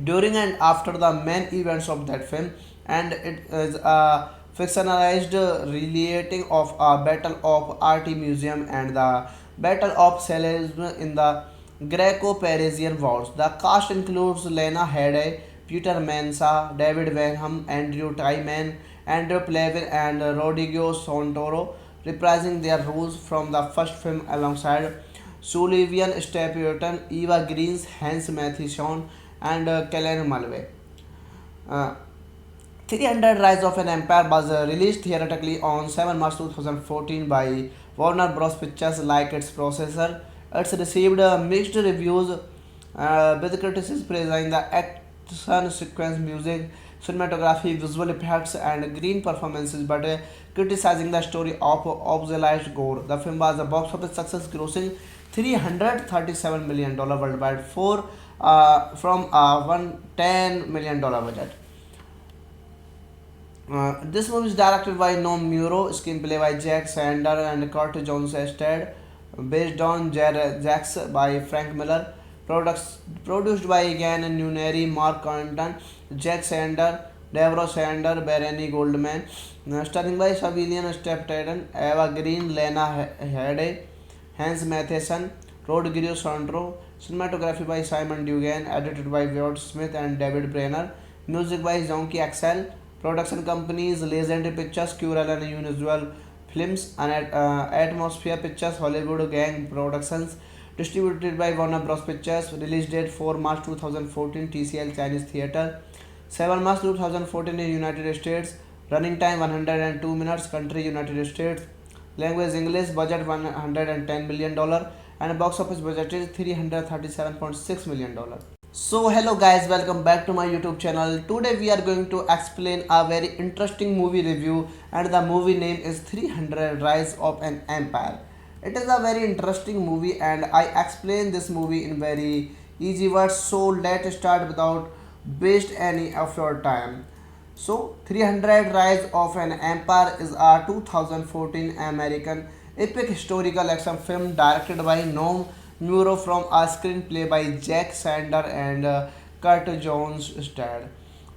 during, and after the main events of that film, and it is a fictionalized relating of a battle of art museum and the battle of Salacism in the Greco-Parisian wars. The cast includes Lena Headey, Peter Mensa, David Wenham, Andrew Tyman, Andrew Plavin, and Rodrigo Santoro, reprising their roles from the first film alongside Sullivan Stapleton, Eva Greens, Hans Matheson, and Kellen Mulvey. Uh, 300 Rise of an Empire was released theatrically on 7 March 2014 by Warner Bros. Pictures like its processor. It's received mixed reviews with critics praising the action sequence, music, cinematography, visual effects, and green performances, but criticizing the story of obsolete gore. The film was a box office success, grossing $337 million worldwide from a $110 million budget. This movie is directed by Noam Muro, screenplay by Jack Sander and Kurt Jones Ested, based on Jax by Frank Miller, produced by Ian Nuneri, Mark Anton, Jack Sander, Deborah Sander, Bernie Goldman, starring by Civilian Steptaden, Eva Green, Lena Headey, Hans Matheson, Rodrigo Sandro, cinematography by Simon Dugan, edited by Wyatt Smith and David Brenner, music by Zonky Axel, production companies Legendary Pictures, Curel and Unusual Films, and Atmosphere Pictures, Hollywood Gang Productions, distributed by Warner Bros. Pictures, release date 4 March 2014, TCL Chinese Theatre, 7 March 2014 in United States, running time 102 minutes, country United States, language English, budget $110 million, and box office budget is $337.6 million. So hello guys, welcome back to my YouTube channel. Today we are going to explain a very interesting movie review, and the movie name is 300 Rise of an Empire. It is a very interesting movie and I explain this movie in very easy words, so let's start without waste any of your time. So 300 Rise of an Empire is a 2014 American epic historical action film directed by Noam Muro from a screenplay by Jack Sander and Kurt Jones Stead,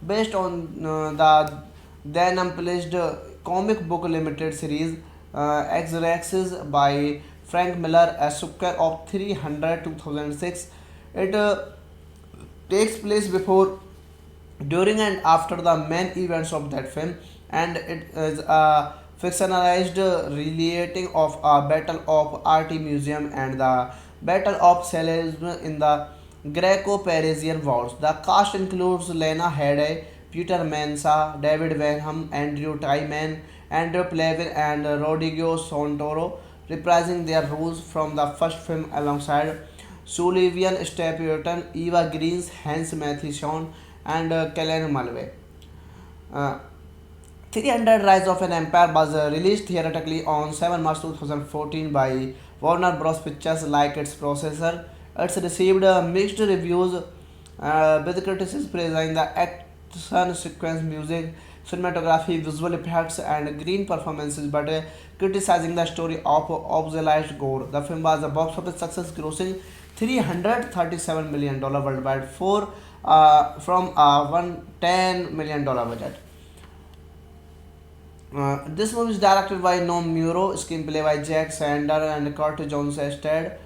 based on the then unpublished comic book limited series X-Raxes by Frank Miller, a sequel of 300 2006. It takes place before, during, and after the main events of that film, and it is a fictionalized relating of a battle of art museum and the battle of Salamis in the Greco-Parisian Wars. The cast includes Lena Headey, Peter Mensa, David Wenham, Andrew Tyman, Andrew Plavin, and Rodrigo Santoro, reprising their roles from the first film alongside Sullivan Stapleton, Eva Greens, Hans Matheson, and Kellen Mulvey. Uh, 300 Rise of an Empire was released theatrically on 7 March 2014 by Warner Bros. Pictures like its processor. It's received mixed reviews, with critics praising the action sequence, music, cinematography, visual effects, and green performances, but criticizing the story of obsolete gore. The film was a box office success, grossing $337 million worldwide from a $110 million budget. This movie is directed by Noam Muro, screenplay by Jack Sander and Kurt Jones Ested,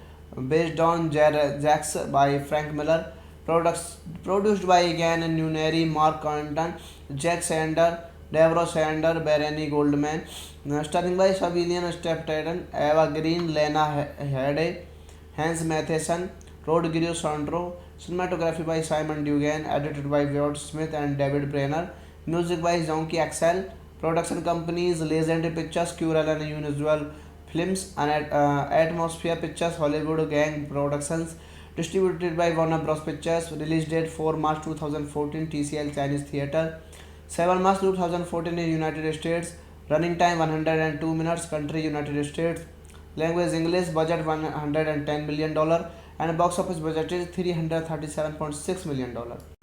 based on Jax by Frank Miller, produced by Ian Nuneri, Mark Anton, Jack Sander, Deborah Sander, Bernie Goldman, starring by Civilian Steptaden, Eva Green, Lena Headey, Hans Matheson, Rodrigo Sandro, cinematography by Simon Dugan, edited by Wyatt Smith and David Brenner, music by Zonky Axel, production companies Legendary Pictures, Curel and Unusual Films, and Atmosphere Pictures, Hollywood Gang Productions, distributed by Warner Bros. Pictures, release date 4 March 2014, TCL Chinese Theatre, 7 March 2014 in United States, running time 102 minutes, country United States, language English, budget $110 million, and box office budget is $337.6 million.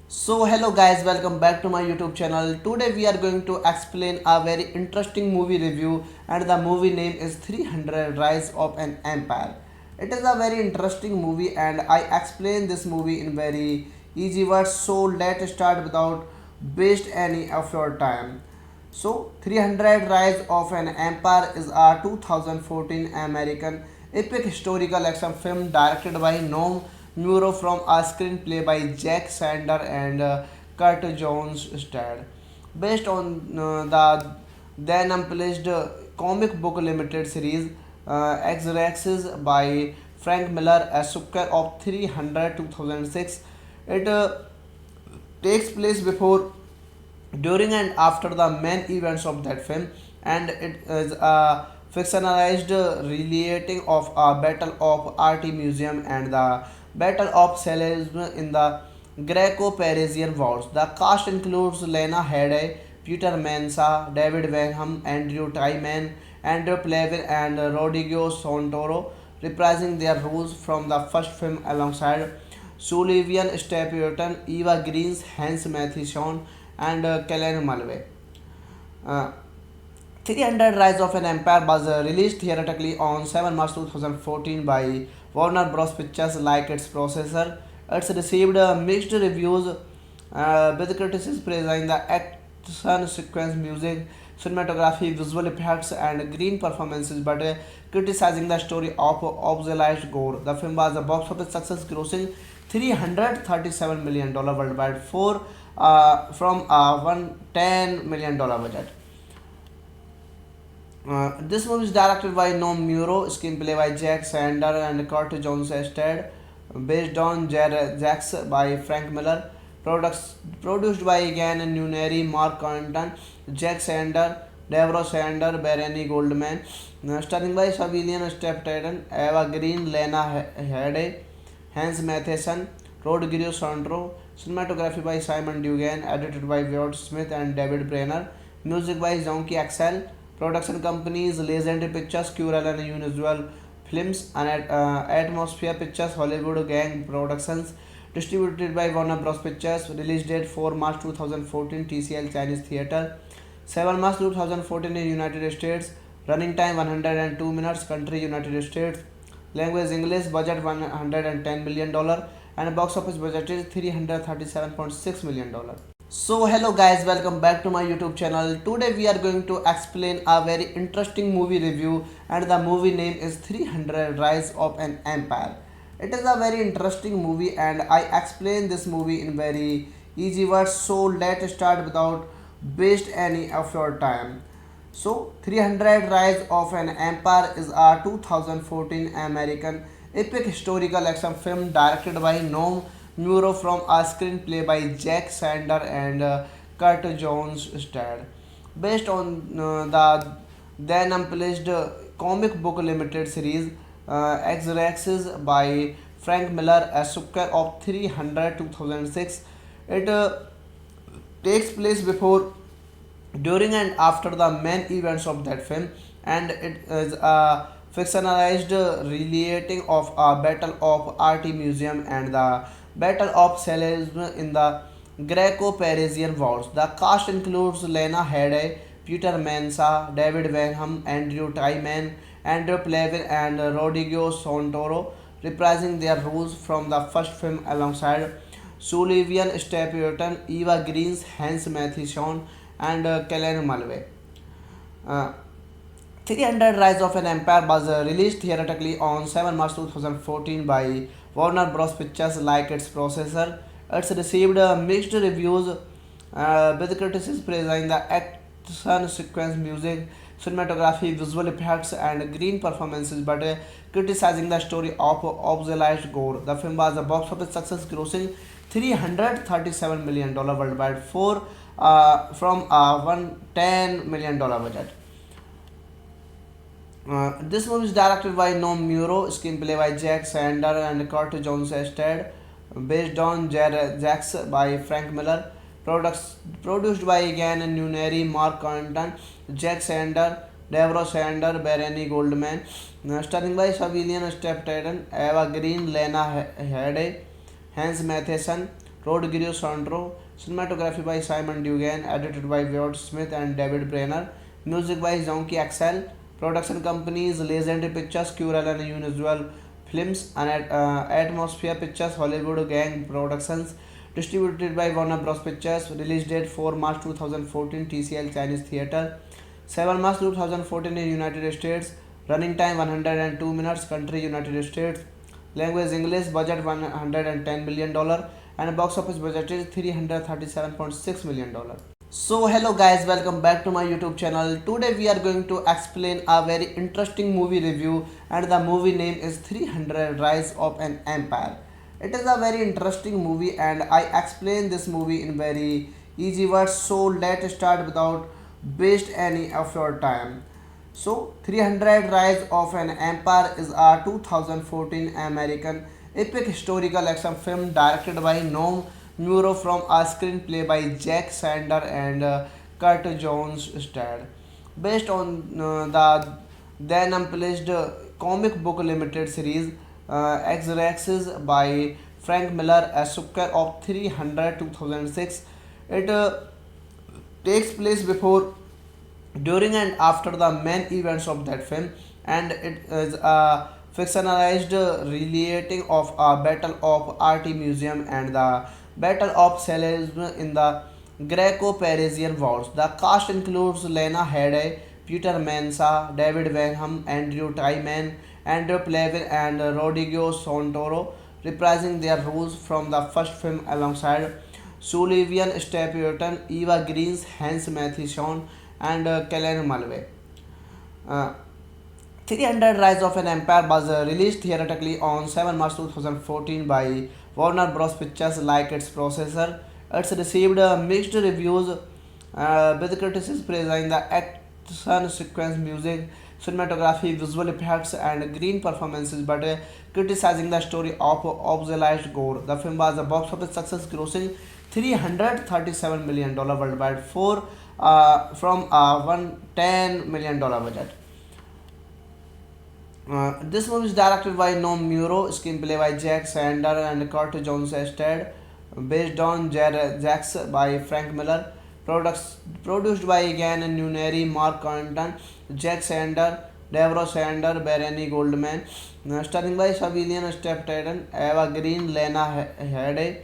So hello guys, welcome back to my YouTube channel. Today we are going to explain a very interesting movie review, and the movie name is 300 Rise of an Empire. It is a very interesting movie and I explain this movie in very easy words, so let's start without waste any of your time. So 300 Rise of an Empire is a 2014 American epic historical action film directed by Noam Muro from a screenplay by Jack Sander and Kurt Jones Stead, based on the then unpublished comic book limited series X-Raxes by Frank Miller, a sequel of 300 2006. It takes place before, during, and after the main events of that film, and it is a fictionalized relating of a battle of art museum and the battle of Salamis in the Greco-Parisian Wars. The cast includes Lena Headey, Peter Mensa, David Wenham, Andrew Tyman, Andrew Plavin, and Rodrigo Santoro, reprising their roles from the first film alongside Sullivan Stapleton, Eva Green, Hans Matheson, and Kellen Mulvey. Uh, 300 Rise of an Empire was released theatrically on 7 March 2014 by Warner Bros. Pictures like its processor. It's received mixed reviews with critics praising the action sequence, music, cinematography, visual effects, and green performances, but criticizing the story of obsolete gore. The film was a box office success, grossing $337 million worldwide from a $110 million budget. This movie is directed by Noam Muro, screenplay by Jack Sander and Kurt Jones Ested, based on Jax by Frank Miller, produced by Gan Nuneri, Mark Quentin, Jack Sander, Deborah Sander, Bernie Goldman, starring by Civilian Steptaden, Eva Green, Lena Headey, Hans Matheson, Rodrigo Santoro, cinematography by Simon Dugan, edited by Wyatt Smith and David Brenner, music by Zonky Axel, production companies Legendary Pictures, Curel and Unusual Films, and Atmosphere Pictures, Hollywood Gang Productions, distributed by Warner Bros. Pictures, release date 4 March 2014, TCL Chinese Theatre, 7 March 2014 in United States, running time 102 minutes, country United States, language English, budget $110 million, and box office budget is $337.6 million. So hello guys, welcome back to my YouTube channel. Today we are going to explain a very interesting movie review, and the movie name is 300 Rise of an Empire. It is a very interesting movie and I explain this movie in very easy words, so let's start without waste any of your time. So 300 Rise of an Empire is a 2014 American epic historical action film directed by Noam Muro from a screenplay by Jack Sander and Kurt Jones Stead, based on the then unpublished comic book limited series X-Raxes by Frank Miller, a sequel of 300 2006. It takes place before, during, and after the main events of that film, and it is a fictionalized relating of a battle of art museum and the battle of Salisbury in the Greco-Parisian Wars. The cast includes Lena Headey, Peter Mensa, David Wenham, Andrew Tyman, Andrew Plavin, and Rodrigo Santoro, reprising their roles from the first film alongside Sullivan Stapleton, Eva Green, Hans Matheson, and Kellen Mulvey. Uh, 300 Rise of an Empire was released theatrically on 7 March 2014 by Warner Bros. Pictures like its processor. It's received mixed reviews with critics praising the action sequence, music, cinematography, visual effects, and green performances, but criticizing the story of obsolete gore. The film was a box office success, grossing $337 million worldwide from a $110 million budget. This movie is directed by Noam Muro, screenplay by Jack Sander and Kurt Jones Ested, based on Jax by Frank Miller, produced by Gan Nuneri, Mark Quentin, Jack Sander, Deborah Sander, Bernie Goldman, starring by Civilian Steptaden, Eva Green, Lena Headey, Hans Matheson, Rodrigo Santoro, cinematography by Simon Dugan, edited by Wyatt Smith and David Brenner, music by Zonky Axel, production companies Legendary Pictures, Curel and Unusual Films, and Atmosphere Pictures, Hollywood Gang Productions, distributed by Warner Bros. Pictures, release date 4 March 2014, TCL Chinese Theatre, 7 March 2014 in United States, running time 102 minutes, country United States, language English, budget $110 million, and box office budget is $337.6 million. So hello guys, welcome back to my YouTube channel. Today we are going to explain a very interesting movie review, and the movie name is 300 Rise of an Empire. It is a very interesting movie and I explain this movie in very easy words, so let's start without waste any of your time. So 300 Rise of an Empire is a 2014 American epic historical action film directed by Noam Muro from a screenplay by Jack Sander and Kurt Jones starred. Based on the then unpublished comic book limited series X-Raxes by Frank Miller, a sucker of 300 2006. It takes place before, during, and after the main events of that film, and it is a fictionalized relating of a battle of art museum and the battle of Salem in the Greco-Parisian Wars. The cast includes Lena Headey, Peter Mensa, David Benham, Andrew Tyman, Andrew Plavin, and Rodrigo Santoro, reprising their roles from the first film alongside Sullivan Stapleton, Eva Green, Hans Matheson, and Kellen Mulvey. Uh, 300 Rise of an Empire was released theatrically on 7 March 2014 by Warner Bros. Pictures like its processor. It's received mixed reviews with critics praising the action sequence, music, cinematography, visual effects, and green performances, but criticizing the story of obsolete gore. The film was a box office success, grossing $337 million worldwide from a $110 million budget. This movie is directed by Norm Muro, screenplay by Jack Sander and Kurt Jones Ested, based on Jax by Frank Miller, produced by Egan Nuneri, Mark Quentin, Jack Sander, Deborah Sander, Bernie Goldman, starring by Civilian Steptaden, Eva Green, Lena Headey,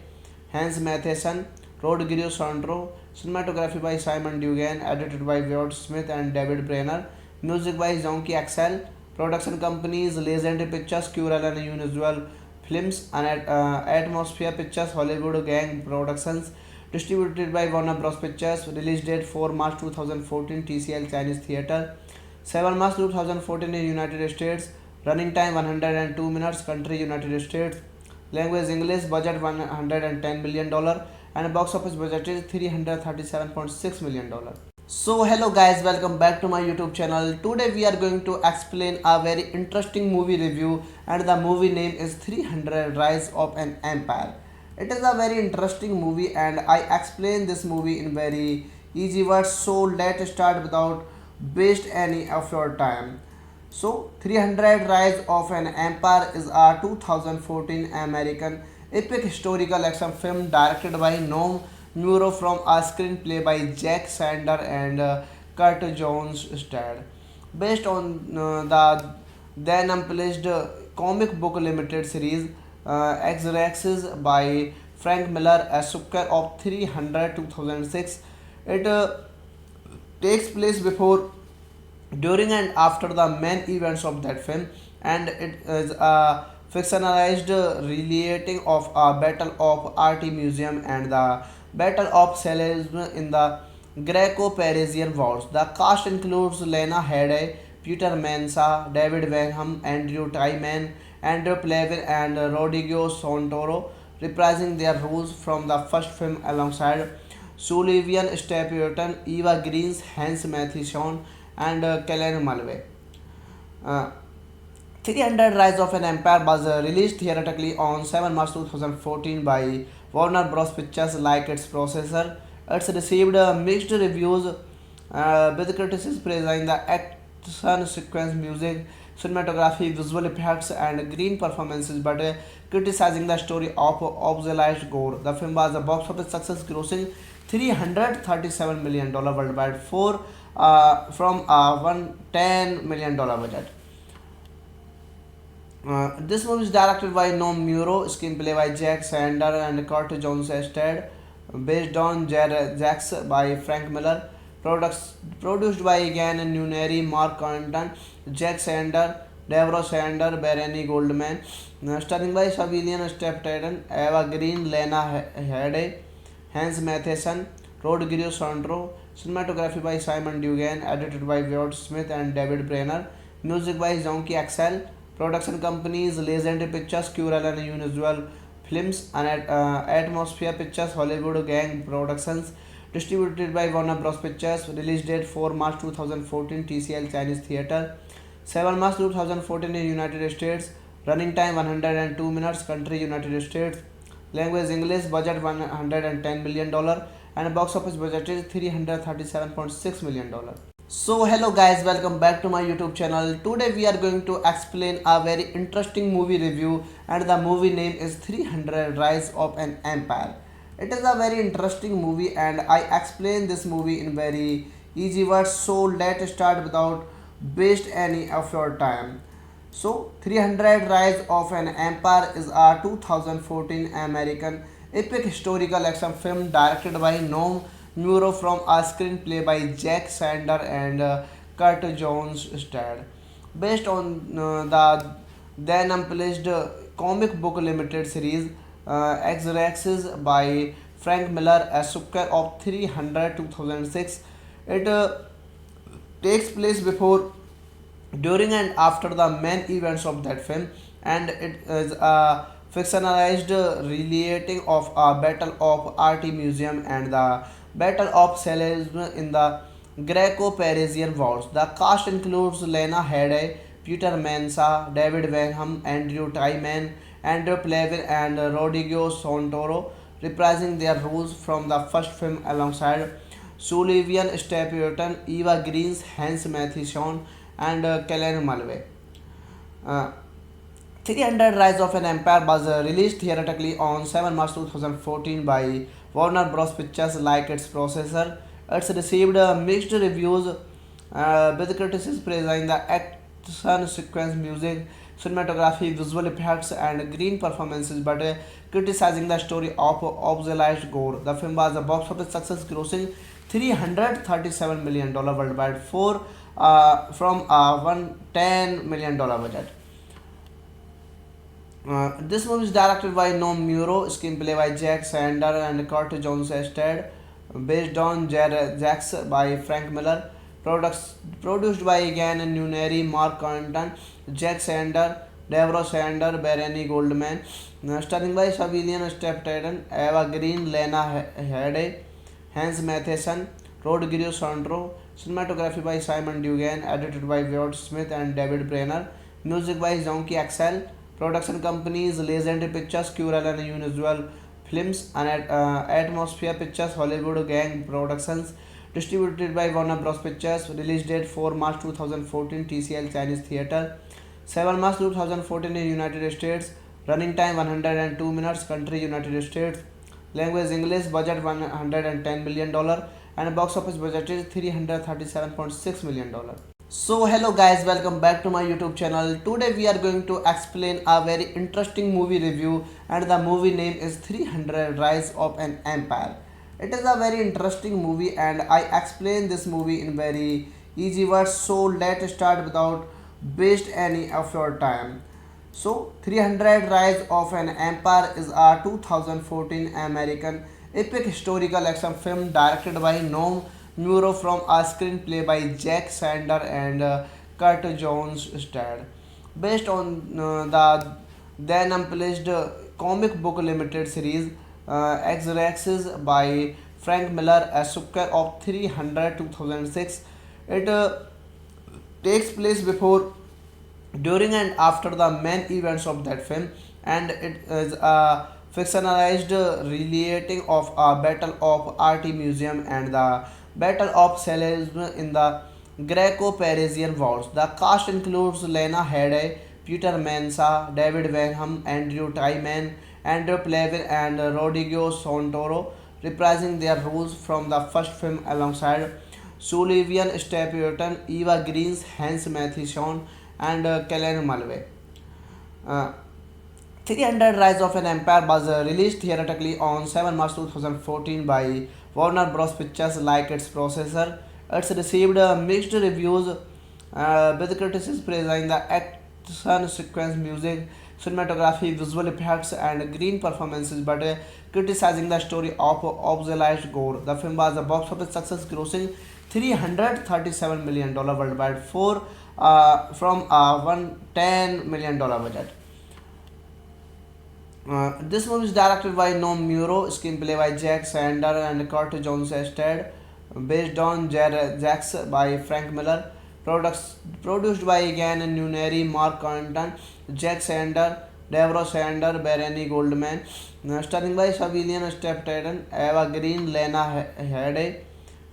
Hans Matheson, Rodrigo Santoro, cinematography by Simon Dugan, edited by Wyatt Smith and David Brenner, music by Zonky Axel, production companies Legendary Pictures, Curel and Unusual Films, and Atmosphere Pictures, Hollywood Gang Productions, distributed by Warner Bros. Pictures, release date 4 March 2014, TCL Chinese Theatre, 7 March 2014 in United States, running time 102 minutes, country United States, language English, budget $110 million, and box office budget is $337.6 million. So hello guys, welcome back to my YouTube channel. Today we are going to explain a very interesting movie review, and the movie name is 300 Rise of an Empire. It is a very interesting movie and I explain this movie in very easy words, so let's start without waste any of your time. So 300 Rise of an Empire is a 2014 American epic historical action film directed by Noam Muro from a screenplay by Jack Sander and Kurt Jones starred. Based on the then unpublished comic book limited series X-Raxes by Frank Miller, a sucker of 300 2006. It takes place before, during, and after the main events of that film, and it is a fictionalized relating of a battle of art museum and the battle of Salem in the Greco-Parisian Wars. The cast includes Lena Headey, Peter Mensa, David Benham, Andrew Tyman, Andrew Plavin, and Rodrigo Santoro, reprising their roles from the first film alongside Sullivan Stapleton, Eva Green, Hans Matheson, and Kellen Mulvey. Uh, 300 Rise of an Empire was released theatrically on 7 March 2014 by Warner Bros. Pictures like its processor. It's received mixed reviews with critics praising the action sequence, music, cinematography, visual effects, and green performances, but criticizing the story of obsolete gore. The film was a box office success, grossing $337 million worldwide from a $110 million budget. This movie is directed by Noam Muro, screenplay by Jack Sander and Kurt Jones Ested, based on Jax by Frank Miller, produced by Egan Nuneri, Mark Quentin, Jack Sander, Deborah Sander, Bernie Goldman, starring by Civilian Steptaden, Eva Green, Lena Headey, Hans Matheson, Rodrigo Santoro, cinematography by Simon Dugan, edited by Wyatt Smith and David Brenner, music by Zonky Axel, production companies Legendary Pictures, Curel and Unusual Films, and Atmosphere Pictures, Hollywood Gang Productions, distributed by Warner Bros. Pictures, release date 4 March 2014, TCL Chinese Theatre, 7 March 2014 in United States, running time 102 minutes, country United States, Language English. Budget $110 million, and box office budget is $337.6 million. So hello guys, welcome back to my YouTube channel. Today we are going to explain a very interesting movie review, and the movie name is 300 Rise of an Empire. It is a very interesting movie and I explain this movie in very easy words. So let's start without waste any of your time. So 300 Rise of an Empire is a 2014 American epic historical action film directed by Noam Muro from a screenplay by Jack Sander and Kurt Jones starred. Based on the then unpublished comic book limited series X-Raxes by Frank Miller, a sucker of 300 2006. It takes place before, during, and after the main events of that film, and it is a fictionalized relating of a battle of art museum and the battle of Salamis in the Greco-Parisian wars. The cast includes Lena Headey, Peter Mensa, David Benham, Andrew Tyman, Andrew Plavin, and Rodrigo Santoro, reprising their roles from the first film alongside Sullivan Stapleton, Eva Green, Hans Matheson, and Kellen Mulvey. Uh, 300 Rise of an Empire was released theatrically on 7 March 2014 by Warner Bros. Pictures like its processor. It's received mixed reviews, with critics praising the action sequence, music, cinematography, visual effects, and green performances, but criticizing the story of obsolete gore. The film was a box office success, grossing $337 million worldwide from a $110 million budget. This movie is directed by Noam Muro, screenplay by Jack Sander and Kurt Jones starred, based on Jax by Frank Miller, produced by Egan Nuneri, Mark Condon, Jack Sander, Deborah Sander, Bernie Goldman, starring by Civilian Stapleton, Eva Green, Lena Headey, Hans Matheson, Rodrigo Santoro, cinematography by Simon Dugan, edited by Wyatt Smith and David Brenner, music by Zonky Axel, production companies Legendary Pictures, Curel and Unusual Films, and Atmosphere Pictures, Hollywood Gang Productions, distributed by Warner Bros. Pictures, release date 4 March 2014, TCL Chinese Theatre, 7 March 2014 in United States, running time 102 minutes, country United States, language English, budget $110 million, and box office budget is $337.6 million. So hello guys, welcome back to my YouTube channel. Today we are going to explain a very interesting movie review, and the movie name is 300 Rise of an Empire. It is a very interesting movie and I explain this movie in very easy words. So let's start without waste any of your time. So 300 Rise of an Empire is a 2014 American epic historical action film directed by Noam Muro from a screenplay by Jack Sander and Kurt Jones starred. Based on the then unpublished comic book limited series X-Raxes by Frank Miller, a sucker of 300 2006. It takes place before, during, and after the main events of that film, and it is a fictionalized relating of a battle of art museum and the battle of Salamis in the Greco-Parisian wars. The cast includes Lena Headey, Peter Mensa, David Benham, Andrew Tyman, Andrew Plavin, and Rodrigo Santoro, reprising their roles from the first film alongside Sullivan Stapleton, Eva Green, Hans Matheson, and Kellen Mulvey. Uh, 300 Rise of an Empire was released theatrically on 7 March 2014 by Warner Bros. Pictures like its processor. It's received mixed reviews, with critics praising the action sequence, music, cinematography, visual effects, and green performances, but criticizing the story of obsolete gore. The film was a box office success, grossing $337 million worldwide from a $110 million budget. This movie is directed by Noam Muro, screenplay by Jack Sander and Kurt Jones starred, based on Jax by Frank Miller, produced by Egan Nuneri, Mark Condon, Jack Sander, Deborah Sander, Bernie Goldman, starring by Savilian Steptaden, Eva Green, Lena Headey,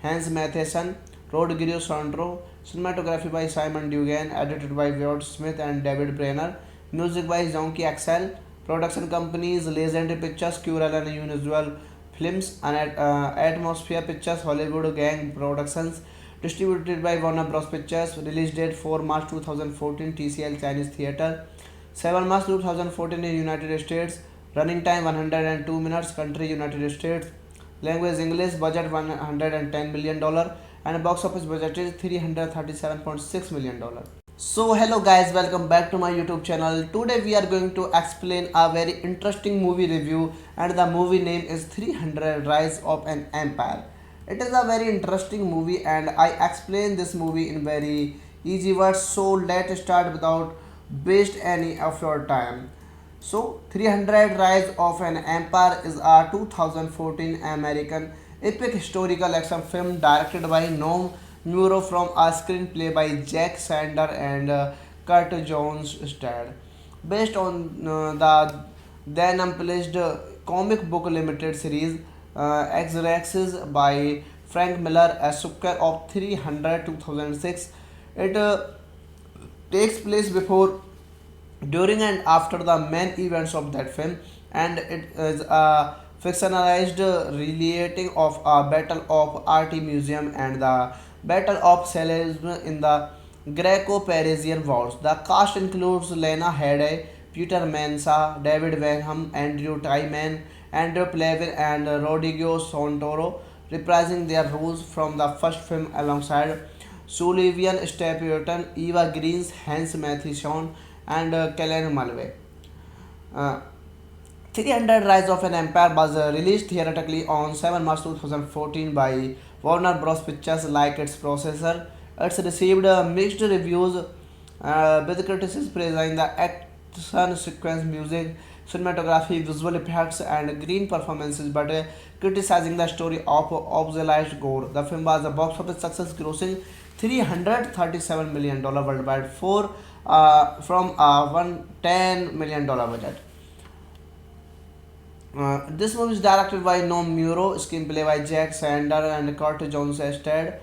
Hans Matheson, Rodrigo Sandro, cinematography by Simon Dugan, edited by Wyatt Smith and David Brenner, music by Zonky Axel, production companies Legendary Pictures, Curel and Unusual Films, and Atmosphere Pictures, Hollywood Gang Productions, distributed by Warner Bros. Pictures, release date 4 March 2014, TCL Chinese Theatre, 7 March 2014 in United States, running time 102 minutes, country United States, language English, budget $110 million, and box office budget is $337.6 million. So hello guys, welcome back to my YouTube channel. Today we are going to explain a very interesting movie review, and the movie name is 300 Rise of an Empire. It is a very interesting movie and I explain this movie in very easy words. So let's start without waste any of your time. So 300 Rise of an Empire is a 2014 American epic historical action film directed by Noam Muro from a screenplay by Jack Sander and Kurt Jones starred. Based on the then unpublished comic book limited series X-Raxes by Frank Miller, a sucker of 300 2006. It takes place before, during, and after the main events of that film, and it is a fictionalized relating of a battle of art museum and the battle of Salesman in the Greco-Parisian Wars. The cast includes Lena Headey, Peter Mensa, David Wenham, Andrew Tyman, Andrew Plavin, and Rodrigo Santoro, reprising their roles from the first film alongside Sullivan Stapleton, Eva Green's Hans Matheson, and Kellen Mulvey. Uh, 300 Rise of an Empire was released theatrically on 7 March 2014 by Warner Bros. Pictures like its processor. It's received mixed reviews with critics praising the action sequence, music, cinematography, visual effects, and green performances, but criticizing the story of obsolete gore. The film was a box office success, grossing $337 million worldwide from a $110 million budget. This movie is directed by Noam Muro, screenplay by Jack Sander and Kurt Jones starred,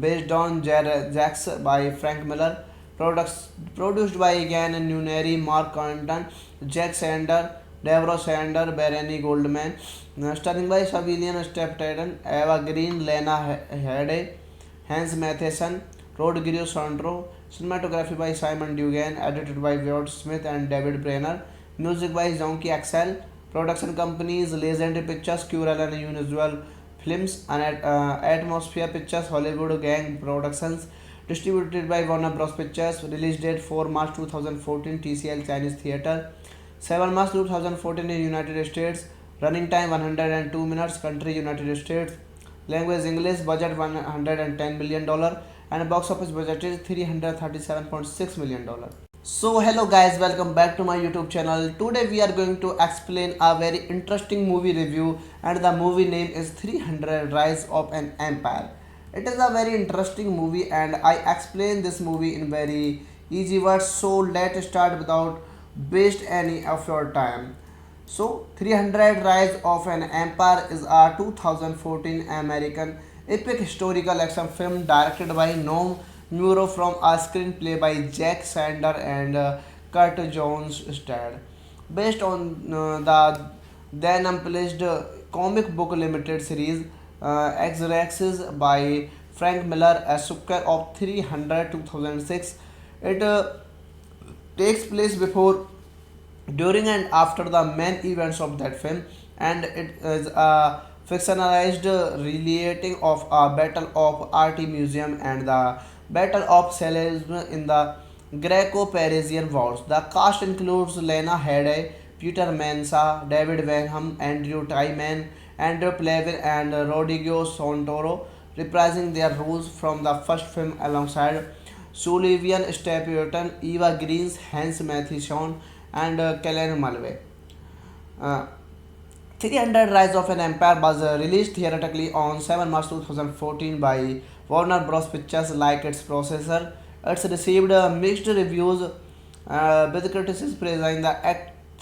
based on Jax by Frank Miller, produced by Egan Nuneri, Mark Condon, Jack Sander, Deborah Sander, Bernie Goldman, starring by Savilian Steptaden, Eva Green, Lena Headey, Hans Matheson, Rodrigo Sandro, cinematography by Simon Dugan, edited by Wyatt Smith and David Brenner, music by Zonky Axel, production companies Legendary Pictures, Curel and Unusual Films, and Atmosphere Pictures, Hollywood Gang Productions, distributed by Warner Bros. Pictures, release date 4 March 2014, TCL Chinese Theatre, 7 March 2014 in United States, running time 102 minutes, country United States, language English, budget $110 million, and box office budget is $337.6 million. So hello guys, welcome back to my YouTube channel. Today we are going to explain a very interesting movie review, and the movie name is 300 Rise of an Empire. It is a very interesting movie and I explain this movie in very easy words. So let's start without waste any of your time. So 300 Rise of an Empire is a 2014 American epic historical action film directed by Noam Muro from a screenplay by Jack Sander and Kurt Jones starred. Based on the then unpublished comic book limited series X-Raxes by Frank Miller, a sucker of 300 2006. It takes place before, during, and after the main events of that film, and it is a fictionalized relating of a battle of art museum and the battle of Salesman in the Greco-Parisian Wars. The cast includes Lena Headey, Peter Mensa, David Wenham, Andrew Tyman, Andrew Plavin, and Rodrigo Santoro, reprising their roles from the first film alongside Sullivan Stapleton, Eva Green's Hans Matheson, and Kellen Mulvey. Uh, 300 Rise of an Empire was released theatrically on 7 March 2014 by Warner Bros. Pictures like its processor. It's received mixed reviews with critics praising the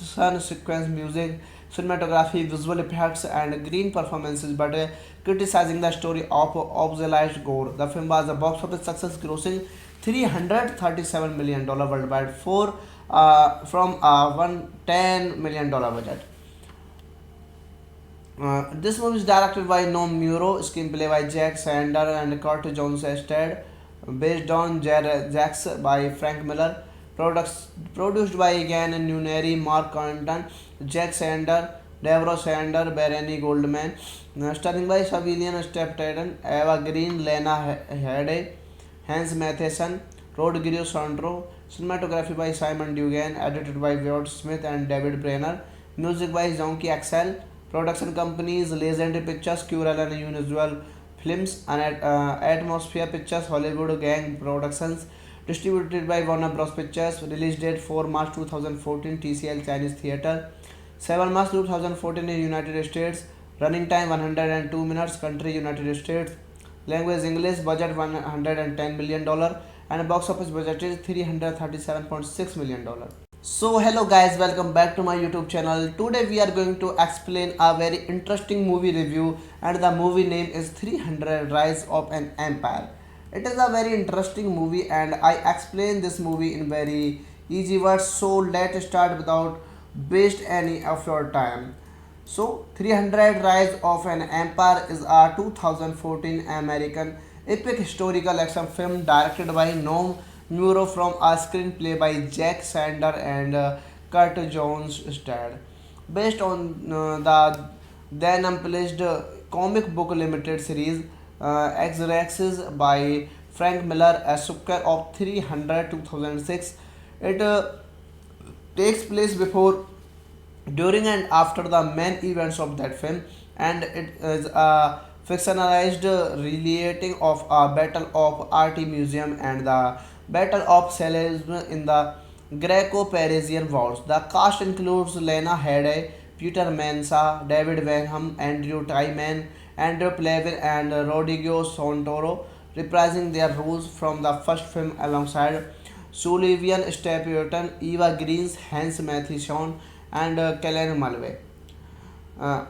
action sequence, music, cinematography, visual effects, and green performances, but criticizing the story of obsolete gore. The film was a box office success, grossing $337 million worldwide from a $110 million budget. This movie is directed by Noam Muro, screenplay by Jack Sander and Kurt Jones Ested, based on Jax by Frank Miller, produced by Egan Nuneri, Mark Quentin, Jack Sander, Deborah Sander, Bernie Goldman, starring by Civilian Steptaden, Eva Green, Lena Headey, Hans Matheson, Rodrigo Sandro, cinematography by Simon Dugan, edited by Wyatt Smith and David Brenner, music by Zonky Axel, production companies Legendary Pictures, Curel and Unusual Films, and Atmosphere Pictures, Hollywood Gang Productions, distributed by Warner Bros. Pictures, release date 4 March 2014, TCL Chinese Theatre, 7 March 2014 in United States, running time 102 minutes, country United States, language English, budget $110 million, and box office budget is $337.6 million. So hello guys, welcome back to my YouTube channel. Today we are going to explain a very interesting movie review, and the movie name is 300 Rise of an Empire. It is a very interesting movie and I explain this movie in very easy words, so let's start without waste any of your time. So 300 Rise of an Empire is a 2014 American epic historical action film directed by Noam Muro from a screenplay by Jack Sander and Kurt Jones Stead, based on the then unpublished comic book limited series X-Raxes by Frank Miller, a sucker of 300 2006. It takes place before, during, and after the main events of that film, and it is a fictionalized relating of a battle of art museum and the battle of Selesme in the Greco-Parisian wars. The cast includes Lena Headey, Peter Mensa, David Wenham, Andrew Tyman, Andrew Plavin, and Rodrigo Santoro, reprising their roles from the first film alongside Sullivan Stapleton, Eva Greens, Hans Matheson, and Kellen Mulvey. Uh,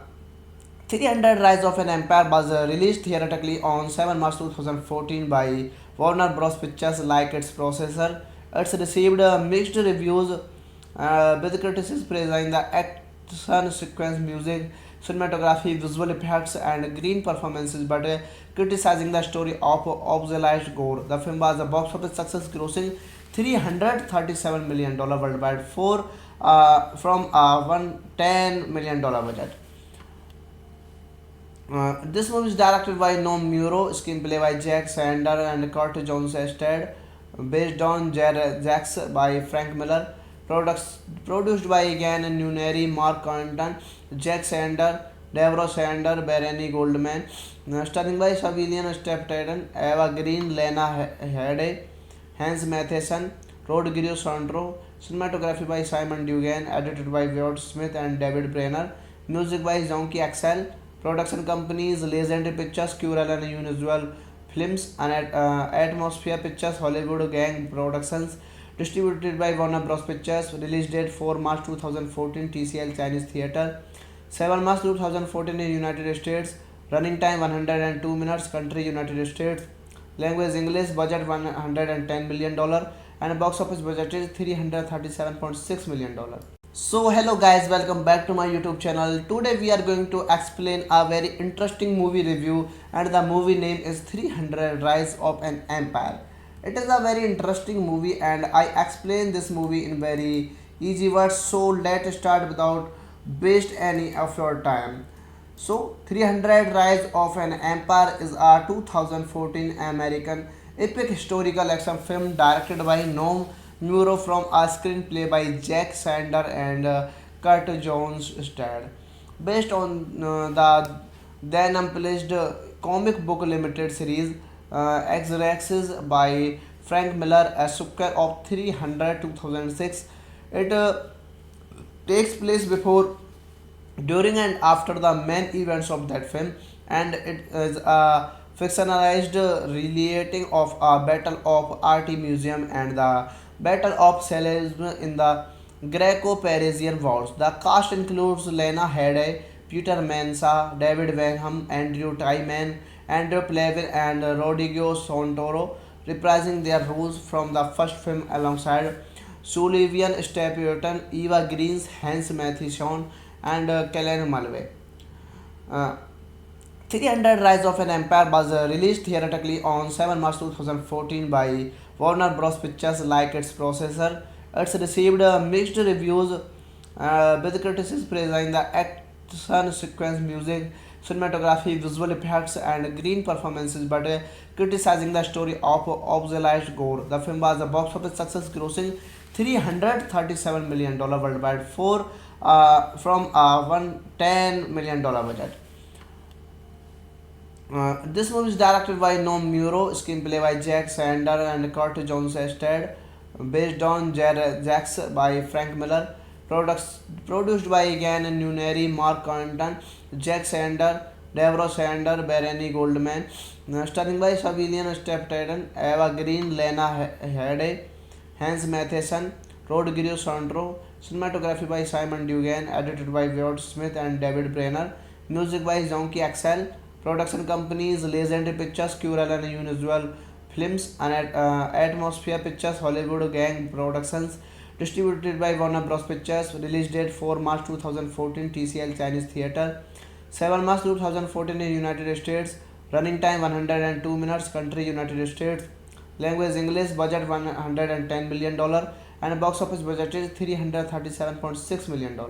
300 Rise of an Empire was released theatrically on 7 March 2014 by Warner Bros. Pictures like its processor. It's received mixed reviews, with critics praising the action sequence, music, cinematography, visual effects, and green performances, but criticizing the story of obsolete gore. The film was a box office success, grossing $337 million worldwide from a $110 million budget. This movie is directed by Noam Muro, screenplay by Jack Sander and Kurt Jones Ested, based on Jax by Frank Miller, produced by Egan Nuneri, Mark Quentin, Jack Sander, Deborah Sander, Bernie Goldman, starring by Civilian Steptaden, Eva Green, Lena Headey, Hans Matheson, Rodrigo Sandro, cinematography by Simon Dugan, edited by Wyatt Smith and David Brenner, music by Zonky Axel, production companies Legendary Pictures, Curel and Unusual Films, and Atmosphere Pictures, Hollywood Gang Productions, distributed by Warner Bros. Pictures, release date 4 March 2014, TCL Chinese Theatre, 7 March 2014 in United States, running time 102 minutes, country United States, language English, budget $110 million, and box office budget is $337.6 million. So hello guys, welcome back to my YouTube channel. Today we are going to explain a very interesting movie review, and the movie name is 300 Rise of an Empire. It is a very interesting movie and I explain this movie in very easy words, so let's start without waste any of your time. So 300 Rise of an Empire is a 2014 American epic historical action film directed by Noam Muro from a screenplay by Jack Sander and Kurt Jones Stead, based on the then unpublished comic book limited series X-Raxes by Frank Miller, a sucker of 300 2006. It takes place before, during, and after the main events of that film, and it is a fictionalized relating of a battle of art museum and the battle of Selesme in the Greco-Parisian Wars. The cast includes Lena Headey, Peter Mensah, David Benham, Andrew Tyman, Andrew Plavin, and Rodrigo Santoro, reprising their roles from the first film alongside Sullivan Stapleton, Eva Green, Hans Matheson, and Kellen Mulvey. Uh, 300 Rise of an Empire was released theatrically on 7 March 2014 by Warner Bros. Pictures like its processor. It's received mixed reviews with critics praising the action sequence, music, cinematography, visual effects, and green performances, but criticizing the story of obsolete gore. The film was a box office success, grossing $337 million worldwide from a $110 million budget. This movie is directed by Noam Muro, screenplay by Jack Sander and Kurt Johnstad, based on Jax by Frank Miller, produced by Egan Nuneri, Mark Anton, Jack Sander, Deborah Sander, Bernie Goldman, starring by Civilian Steptaden, Eva Green, Lena Headey, Hans Matheson, Rodrigo Santoro, cinematography by Simon Dugan, edited by Wyatt Smith and David Brenner, music by Zonky Axel, production companies Legendary Pictures, Curel and Unusual Films, and Atmosphere Pictures, Hollywood Gang Productions, distributed by Warner Bros. Pictures, release date 4 March 2014, TCL Chinese Theatre, 7 March 2014 in United States, running time 102 minutes, country United States, language English, budget $110 million, and box office budget is $337.6 million.